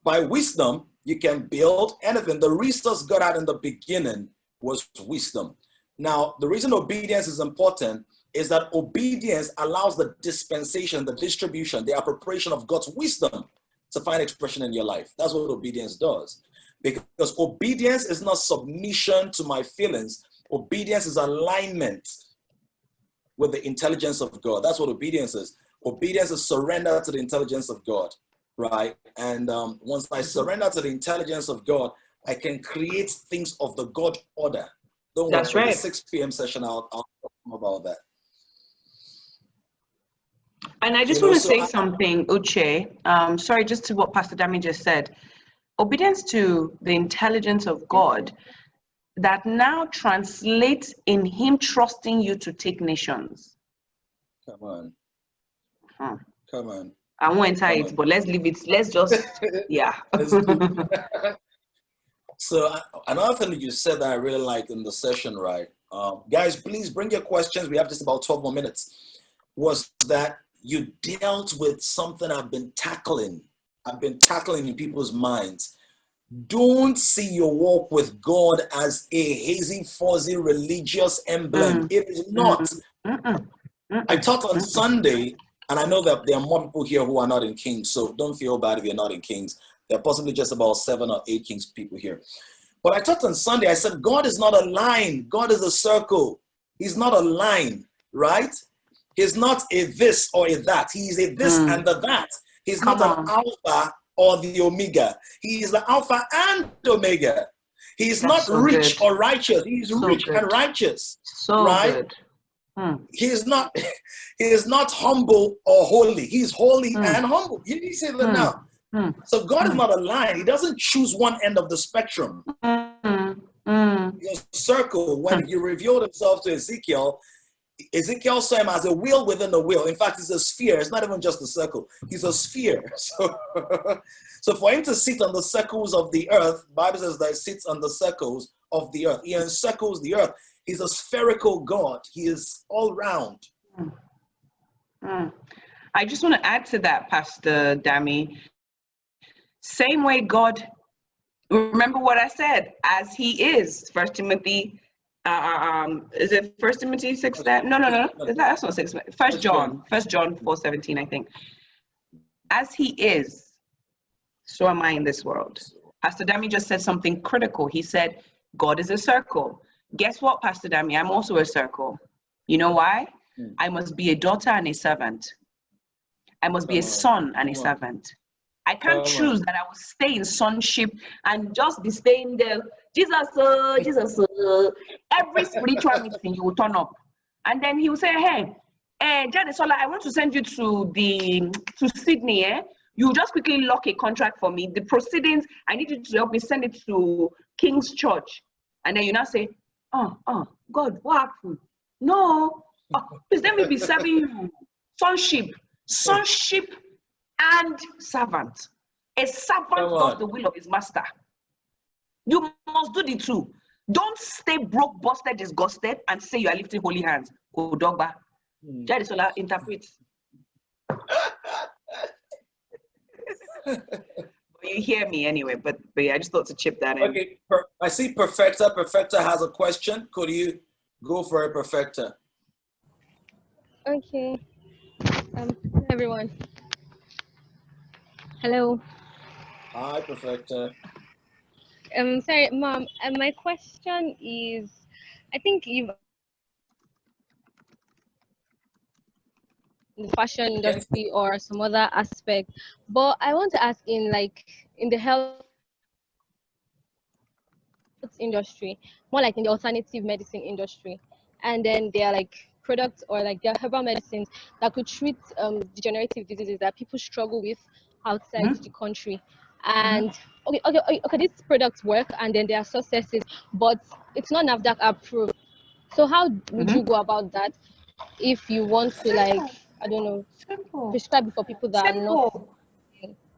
By wisdom, you can build anything. The resource God had in the beginning was wisdom. Now, the reason obedience is important is that obedience allows the dispensation, the distribution, the appropriation of God's wisdom to find expression in your life. That's what obedience does. Because obedience is not submission to my feelings. Obedience is alignment with the intelligence of God. That's what obedience is. Obedience is surrender to the intelligence of God. Right. And once I surrender to the intelligence of God, I can create things of the God order. Don't worry. In the 6 p.m. session, I'll talk about that. And I just want to say something, Uche. Sorry, just to what Pastor Dami just said. Obedience to the intelligence of God that now translates in him trusting you to take nations. Come on. Come on. I won't enter it, but let's leave it. Let's just, yeah. So another thing that you said that I really liked in the session, right? Guys, please bring your questions. We have just about 12 more minutes. Was that you dealt with something I've been tackling in people's minds. Don't see your walk with God as a hazy, fuzzy, religious emblem. It is not. I taught on Sunday. And I know that there are more people here who are not in Kings, so don't feel bad if you're not in Kings. There are possibly just about 7 or 8 Kings people here. But I taught on Sunday, I said, God is not a line. God is a circle. He's not a line, right? He's not a this or a that. He is a this and a that. He's not an alpha or the omega. He is the alpha and omega. He is not rich or righteous. He is rich and righteous, right? Good. He is not humble or holy. He's holy and humble. You see that now. So God is not a line. He doesn't choose one end of the spectrum. Your circle, when he revealed himself to Ezekiel saw him as a wheel within a wheel. In fact, it's a sphere. It's not even just a circle. He's a sphere. So for him to sit on the circles of the earth, the Bible says that he sits on the circles of the earth. He encircles the earth. He's a spherical God. He is all round. I just want to add to that, Pastor Dami. Same way God, remember what I said, as he is. 1 Timothy, is it 1 Timothy 6? No. That's not 6. 1 John 4:17, I think. As he is, so am I in this world. Pastor Dami just said something critical. He said, God is a circle. Guess what, Pastor Dami? I'm also a circle. You know why? I must be a daughter and a servant. I must be a son and a servant. I can't choose that I will stay in sonship and just be staying there. Jesus, every spiritual meeting you will turn up. And then he will say, hey, Jadesola, I want to send you to Sydney. You just quickly lock a contract for me. The proceedings, I need you to help me send it to King's Church. And then you now say, God, what happened? No, please let me be serving you. Sonship and servant. A servant does the will of his master. You must do the two. Don't stay broke, busted, disgusted, and say you are lifting holy hands. Kodogba. Jadisola interprets. You hear me anyway, but yeah, I just thought to chip that in. Okay, I see Perfecta. Perfecta has a question. Could you go for it, Perfecta? Okay. Everyone. Hello. Hi, Perfecta. Sorry, Mom. My question is, I think you've in the fashion industry or some other aspect, but I want to ask in the health industry, more like in the alternative medicine industry, and then there are like products or like there are herbal medicines that could treat degenerative diseases that people struggle with outside the country. And okay, these products work and then there are successes, but it's not NAFDAC approved. So how would you go about that if you want to, like, I don't know, prescribe it for people that are not?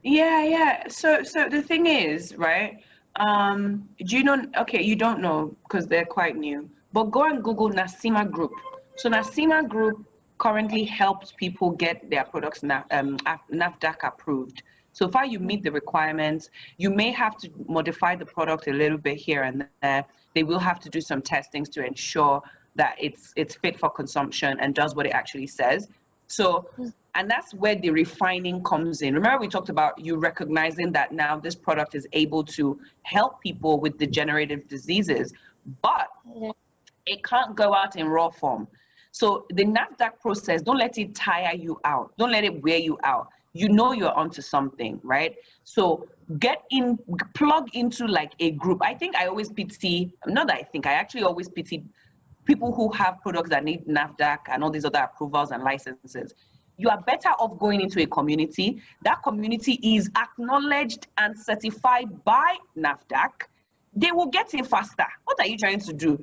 Yeah. So the thing is, right? Do you know? Okay, you don't know because they're quite new. But go and Google Nasima Group. So Nasima Group currently helps people get their products NAFDAC approved. So far, you meet the requirements. You may have to modify the product a little bit here and there. They will have to do some testings to ensure that it's fit for consumption and does what it actually says. So, and that's where the refining comes in. Remember, we talked about you recognizing that now this product is able to help people with degenerative diseases, but it can't go out in raw form. So the NAFDAC process, don't let it tire you out. Don't let it wear you out. You know you're onto something, right? So plug into like a group. I think I always pity, not that I think, I actually always pity people who have products that need NAFDAC and all these other approvals and licenses. You are better off going into a community. That community is acknowledged and certified by NAFDAC. They will get in faster. What are you trying to do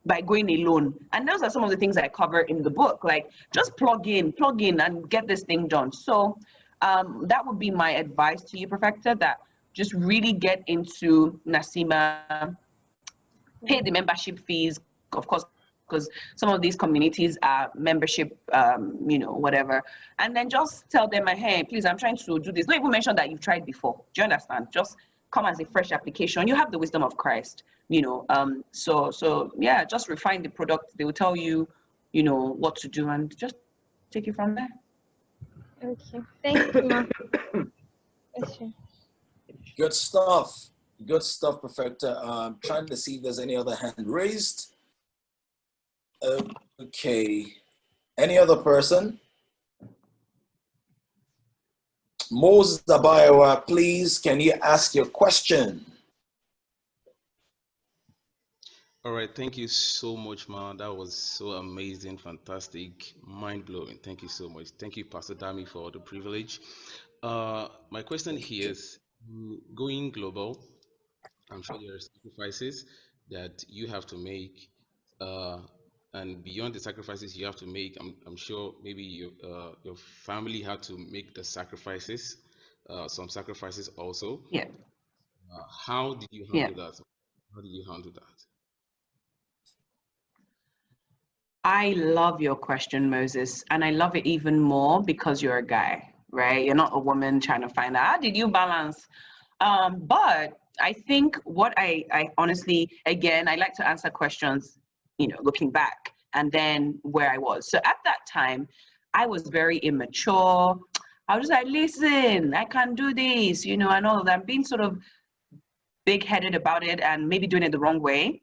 by going alone? And those are some of the things I cover in the book. Like, just plug in and get this thing done. So that would be my advice to you, Perfecta, that just really get into Nasima, pay the membership fees, of course, because some of these communities are membership, whatever. And then just tell them, hey, please, I'm trying to do this. Don't even mention that you've tried before. Do you understand? Just come as a fresh application. You have the wisdom of Christ, So yeah, just refine the product. They will tell you, what to do and just take it from there. Okay, thank you, Ma. Good stuff, Perfecta. I'm trying to see if there's any other hand raised. Okay, any other person? Moses Abayawa, please, can you ask your question? All right, thank you so much, Ma. That was so amazing, fantastic, mind-blowing. Thank you so much. Thank you, Pastor Dami, for the privilege. My question here is, going global, I'm sure there are sacrifices that you have to make, and beyond the sacrifices you have to make, I'm sure maybe your family had to make the sacrifices, some sacrifices also. Yeah. How did you handle that? How did you handle that? I love your question, Moses, and I love it even more because you're a guy, right? You're not a woman trying to find out, how did you balance? But I think what I honestly, again, I like to answer questions, looking back and then where I was. So at that time, I was very immature. I was just like, listen, I can't do this, and all of that, being sort of big-headed about it and maybe doing it the wrong way.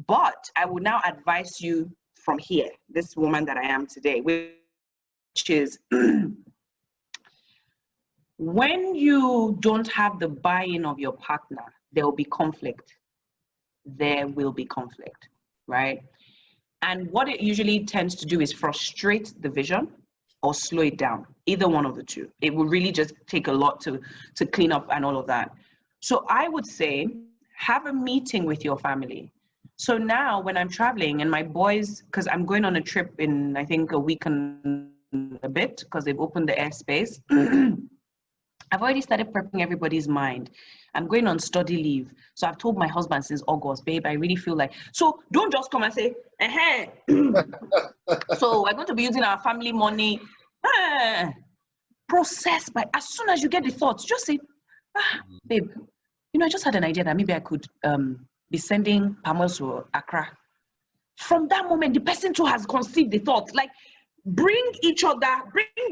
But I would now advise you from here, this woman that I am today, which is when you don't have the buy-in of your partner, there will be conflict. There will be conflict, right? And what it usually tends to do is frustrate the vision or slow it down, either one of the two. It will really just take a lot to clean up and all of that. So I would say, have a meeting with your family. So now when I'm traveling and my boys, because I'm going on a trip in, I think, a week and a bit, because they've opened the airspace, I've already started prepping everybody's mind. I'm going on study leave. So I've told my husband since August, babe, I really feel like, so don't just come and say, hey, so we're going to be using our family money. Process by, as soon as you get the thoughts, just say, babe, I just had an idea that maybe I could be sending Pamela to Accra. From that moment, the person too has conceived the thought. Like, bring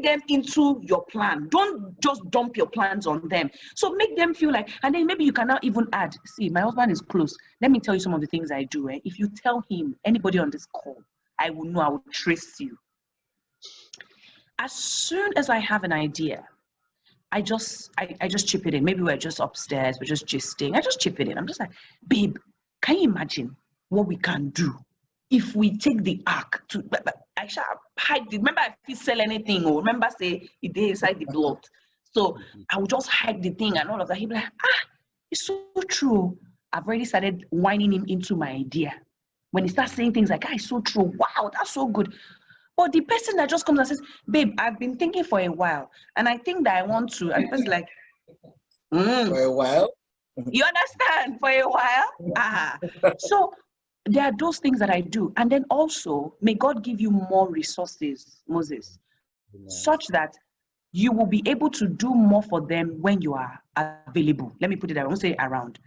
them into your plan. Don't just dump your plans on them. So make them feel like, and then maybe you can now even add, see, my husband is close. Let me tell you some of the things I do. If you tell him, anybody on this call, I will know, I will trace you. As soon as I have an idea, I just chip it in. Maybe we're just upstairs, we're just gisting. I just chip it in. I'm just like, babe, can you imagine what we can do if we take the ark to, I shall hide it. Remember, if you sell anything, or remember, say, it is inside the blood. So I will just hide the thing and all of that. He'll be like, it's so true. I've already started whining him into my idea. When he starts saying things like, it's so true. Wow, that's so good. But the person that just comes and says, babe, I've been thinking for a while, and I think that I want to, and the person's like, For a while? You understand? For a while? So there are those things that I do. And then also, may God give you more resources, Moses, such that you will be able to do more for them when you are available. Let me put it that I won't say around.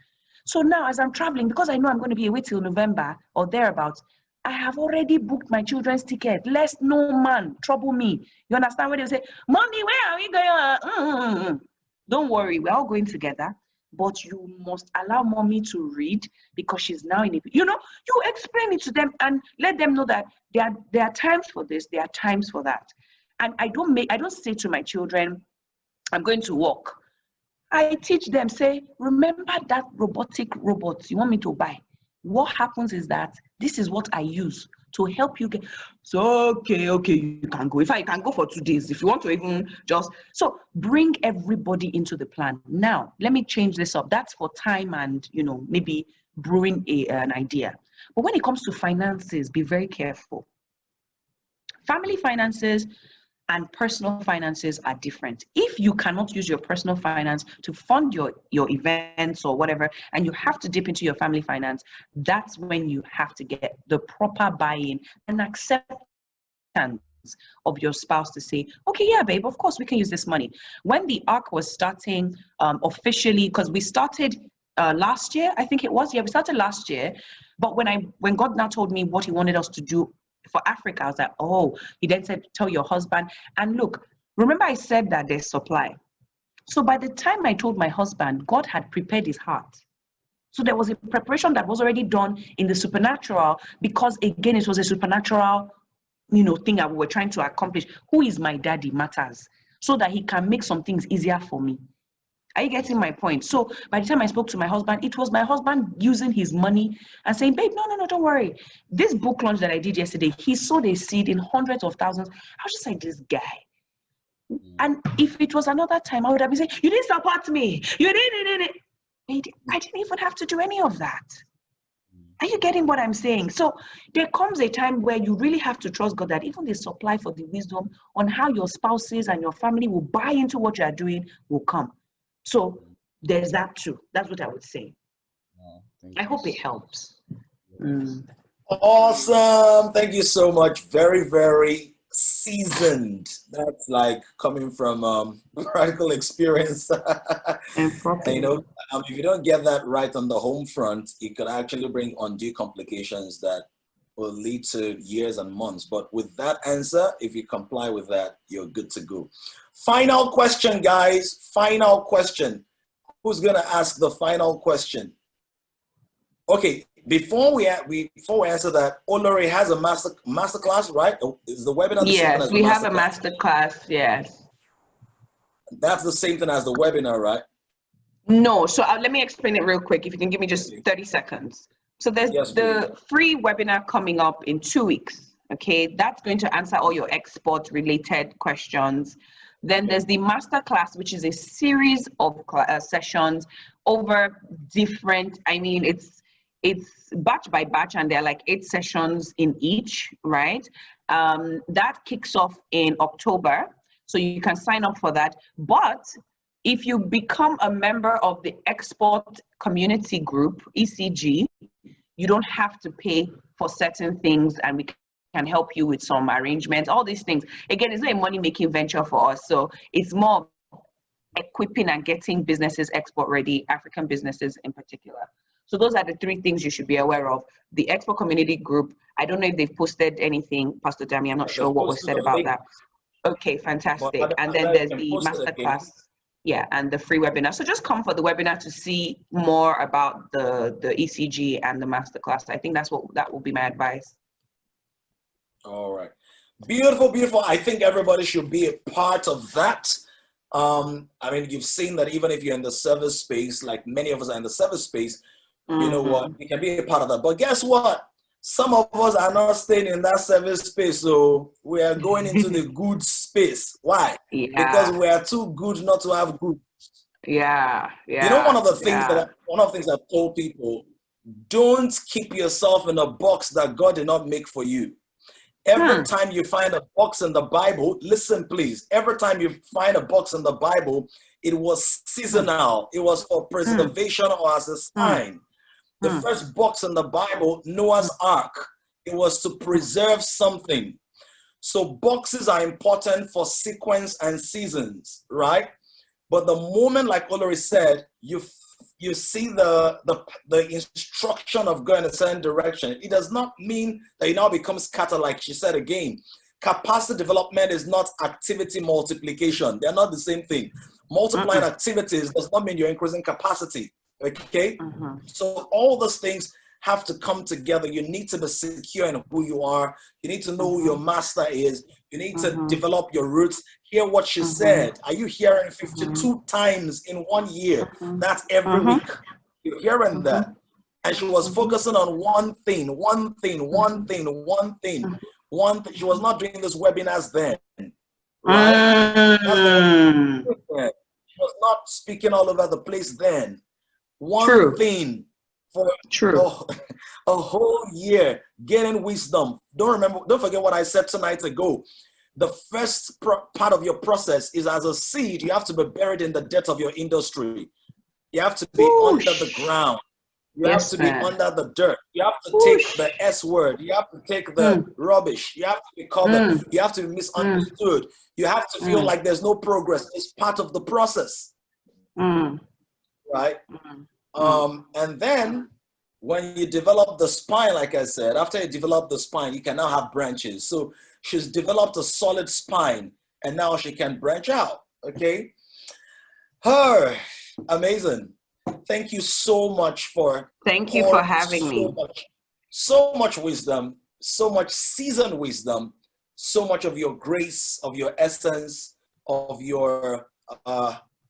So now, as I'm traveling, because I know I'm going to be away till November or thereabouts, I have already booked my children's ticket. Let no man trouble me. You understand when they say, Mommy, where are we going? Don't worry, we're all going together. But you must allow Mommy to read because she's now in a, you explain it to them and let them know that there are times for this, there are times for that. And I don't say to my children, I'm going to walk. I teach them, say, remember that robotic robot you want me to buy? What happens is that this is what I use to help you get. So, okay, you can go. If I can go for 2 days, if you want to even just, so bring everybody into the plan. Now, let me change this up. That's for time and, maybe brewing an idea. But when it comes to finances, be very careful. Family finances and personal finances are different. If you cannot use your personal finance to fund your events or whatever, and you have to dip into your family finance, that's when you have to get the proper buy-in and acceptance of your spouse to say, okay, yeah, babe, of course we can use this money. When the ARC was starting officially, because we started last year, I think it was, we started last year, but when God now told me what he wanted us to do for Africa, I was like, oh, he then said, tell your husband. And look, remember I said that there's supply. So by the time I told my husband, God had prepared his heart. So there was a preparation that was already done in the supernatural, because again, it was a supernatural, thing that we were trying to accomplish. Who is my daddy matters, so that he can make some things easier for me. Are you getting my point? So by the time I spoke to my husband, it was my husband using his money and saying, babe, no, don't worry. This book launch that I did yesterday, he sowed a seed in hundreds of thousands. I was just like, this guy. And if it was another time, I would have been saying, you didn't support me. You didn't. I didn't even have to do any of that. Are you getting what I'm saying? So there comes a time where you really have to trust God that even the supply for the wisdom on how your spouses and your family will buy into what you are doing will come. So there's that too. That's what I would say. I hope it helps. Awesome. Thank you so much. Very, very seasoned. That's like coming from practical experience. And if you don't get that right on the home front, it could actually bring undue complications that will lead to years and months. But with that answer, if you comply with that, you're good to go. Final question, guys. Final question. Who's going to ask the final question? Okay, before we answer that, Olori has a master class, right? Is the webinar the same thing as the we have a master class, yes. That's the same thing as the webinar, right? No, so let me explain it real quick, if you can give me just 30 seconds. So there's the free webinar coming up in 2 weeks, okay? That's going to answer all your export-related questions. Then there's the master class, which is a series of sessions over different, it's batch by batch, and there are like 8 sessions in each, right? That kicks off in October, so you can sign up for that. But if you become a member of the Export Community Group, ECG, you don't have to pay for certain things, and we can help you with some arrangements, all these things. Again, it's not a money-making venture for us, so it's more equipping and getting businesses export ready, African businesses in particular. So those are the 3 things you should be aware of. The Export Community Group, I don't know if they've posted anything, Pastor Dami, I'm not sure what was said about that. Okay, fantastic. And then there's the masterclass, yeah, and the free webinar. So just come for the webinar to see more about the ECG and the masterclass. I think that will be my advice. All right. Beautiful, beautiful. I think everybody should be a part of that. I mean, you've seen that even if you're in the service space, like many of us are in the service space, you know what, you can be a part of that. But guess what? Some of us are not staying in that service space, so we are going into the good space. Why? Yeah. Because we are too good not to have good. Yeah, yeah. You know, one of the things I've told people, don't keep yourself in a box that God did not make for you. Every time you find a box in the Bible, listen please, every time you find a box in the Bible, it was seasonal. It was for preservation or as a sign. The first box in the Bible, Noah's Ark, it was to preserve something. So boxes are important for sequence and seasons, right? But the moment, like Olori said, you see the instruction of going a certain direction, it does not mean that you now become scattered, like she said again. Capacity development is not activity multiplication. They're not the same thing. Multiplying activities does not mean you're increasing capacity, okay? So all those things have to come together. You need to be secure in who you are. You need to know who your master is. You need to develop your roots. Hear what she said. Are you hearing 52 times in 1 year? That's every week. You're hearing that. And she was focusing on one thing. She was not doing this webinars then. Right? She was not speaking all over the place then. One thing for a whole year, getting wisdom. Don't forget what I said tonight ago. The first part of your process is as a seed, you have to be buried in the depth of your industry. You have to be under the ground. You have to be under the dirt. You have to take the S word. You have to take the rubbish. You have to be covered. You have to be misunderstood. You have to feel like there's no progress. It's part of the process. Right? And then when you develop the spine, like I said, after you develop the spine, you can now have branches. So she's developed a solid spine, and now she can branch out. Okay? Amazing. Thank you so much for having me. So much wisdom, so much seasoned wisdom, so much of your grace, of your essence, of your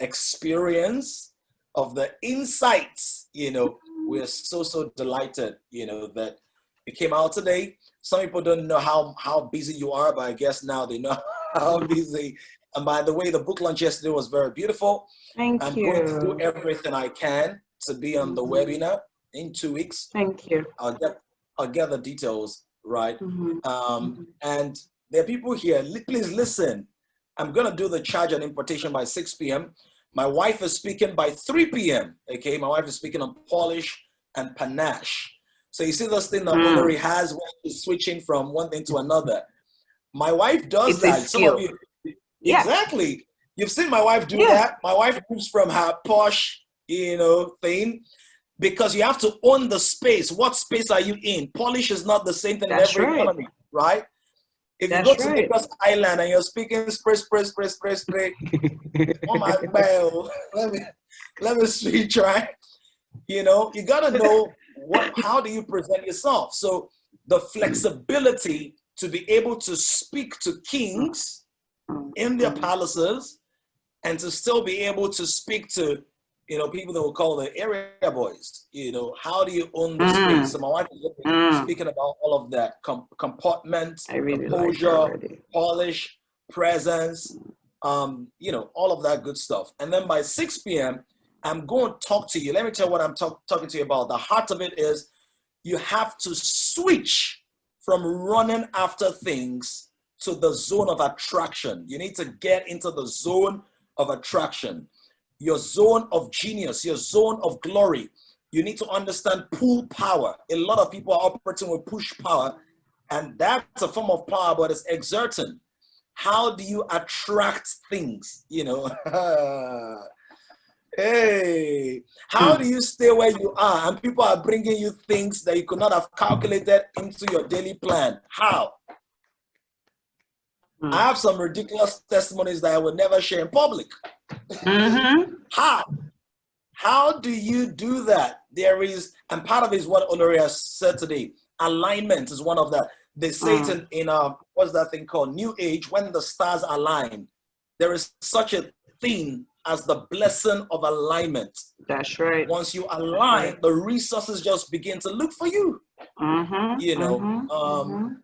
experience, of the insights. You know, we are so delighted, you know, that you came out today. Some people don't know how busy you are, but I guess now they know how busy. And by the way, the book launch yesterday was very beautiful. I'm going to do everything I can to be on the webinar in 2 weeks. Thank you. I'll get the details right. And there are people here. Please listen. I'm going to do the charge and importation by 6 p.m. My wife is speaking by 3 p.m. Okay, my wife is speaking on polish and panache. So you see this thing that Olori has when she's switching from one thing to another. My wife does that. Some of you. Exactly. You've seen my wife do that. My wife moves from her posh, you know, thing, because you have to own the space. What space are you in? Polish is not the same thing in every economy, right? If you go to Lagos Island and you're speaking spray, oh my God, let me switch, right? You know, you gotta know how do you present yourself. So the flexibility to be able to speak to kings in their palaces, and to still be able to speak to, you know, people that will call the area boys. You know, how do you own the space? So my wife is speaking about all of that. Comportment, composure, polish, presence, you know, all of that good stuff. And then by 6 p.m., I'm going to talk to you. Let me tell you what I'm talking to you about. The heart of it is you have to switch from running after things to the zone of attraction. You need to get into the zone of attraction, your zone of genius, your zone of glory. You need to understand pull power. A lot of people are operating with push power, and that's a form of power, but it's exerting. How do you attract things? You know, hey, how do you stay where you are and people are bringing you things that you could not have calculated into your daily plan? How? I have some ridiculous testimonies that I would never share in public. How do you do that? There is, and part of it is what Olori has said today. Alignment is one of that. They say it in what's that thing called? New Age, when the stars align. There is such a thing as the blessing of alignment. That's right. Once you align, the resources just begin to look for you. You know,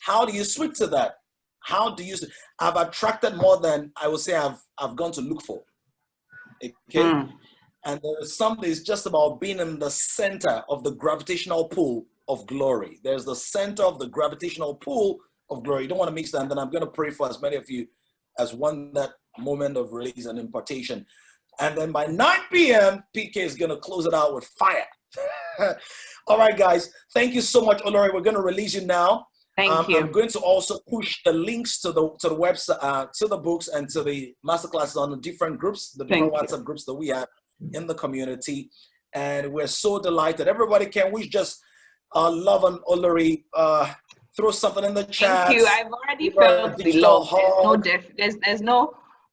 how do you switch to that? How do you? I've attracted more than I would say I've gone to look for. Okay, and there is something. It's just about being in the center of the gravitational pull of glory. There's the center of the gravitational pull of glory. You don't want to mix that. And then I'm going to pray for as many of you as one that moment of release and impartation. And then by 9 p.m., PK is going to close it out with fire. All right, guys. Thank you so much, Olori. We're going to release you now. Thank you. I'm going to also push the links to the website, to the books, and to the masterclasses on the different groups, the different WhatsApp groups that we have in the community. And we're so delighted. Everybody, can we just love on Olori? Throw something in the chat. Thank you. I've already felt the love.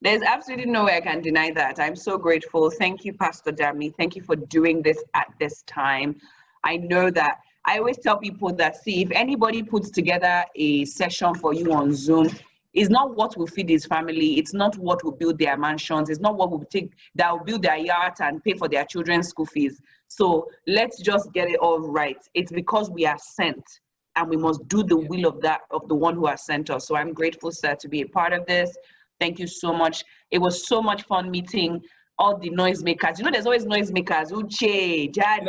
There's absolutely no way I can deny that. I'm so grateful. Thank you, Pastor Dami. Thank you for doing this at this time. I know that I always tell people that, see, if anybody puts together a session for you on Zoom, it's not what will feed his family. It's not what will build their mansions. It's not what will that will build their yacht and pay for their children's school fees. So let's just get it all right. It's because we are sent, and we must do the will of the one who has sent us. So I'm grateful, sir, to be a part of this. Thank you so much. It was so much fun meeting all the noisemakers. You know, there's always noisemakers. Uche, Jade,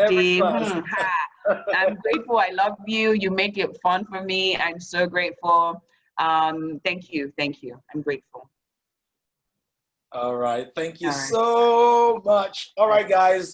I'm grateful. I love you. You make it fun for me. I'm so grateful. Thank you. Thank you. I'm grateful. All right. Thank you so much. All right, guys.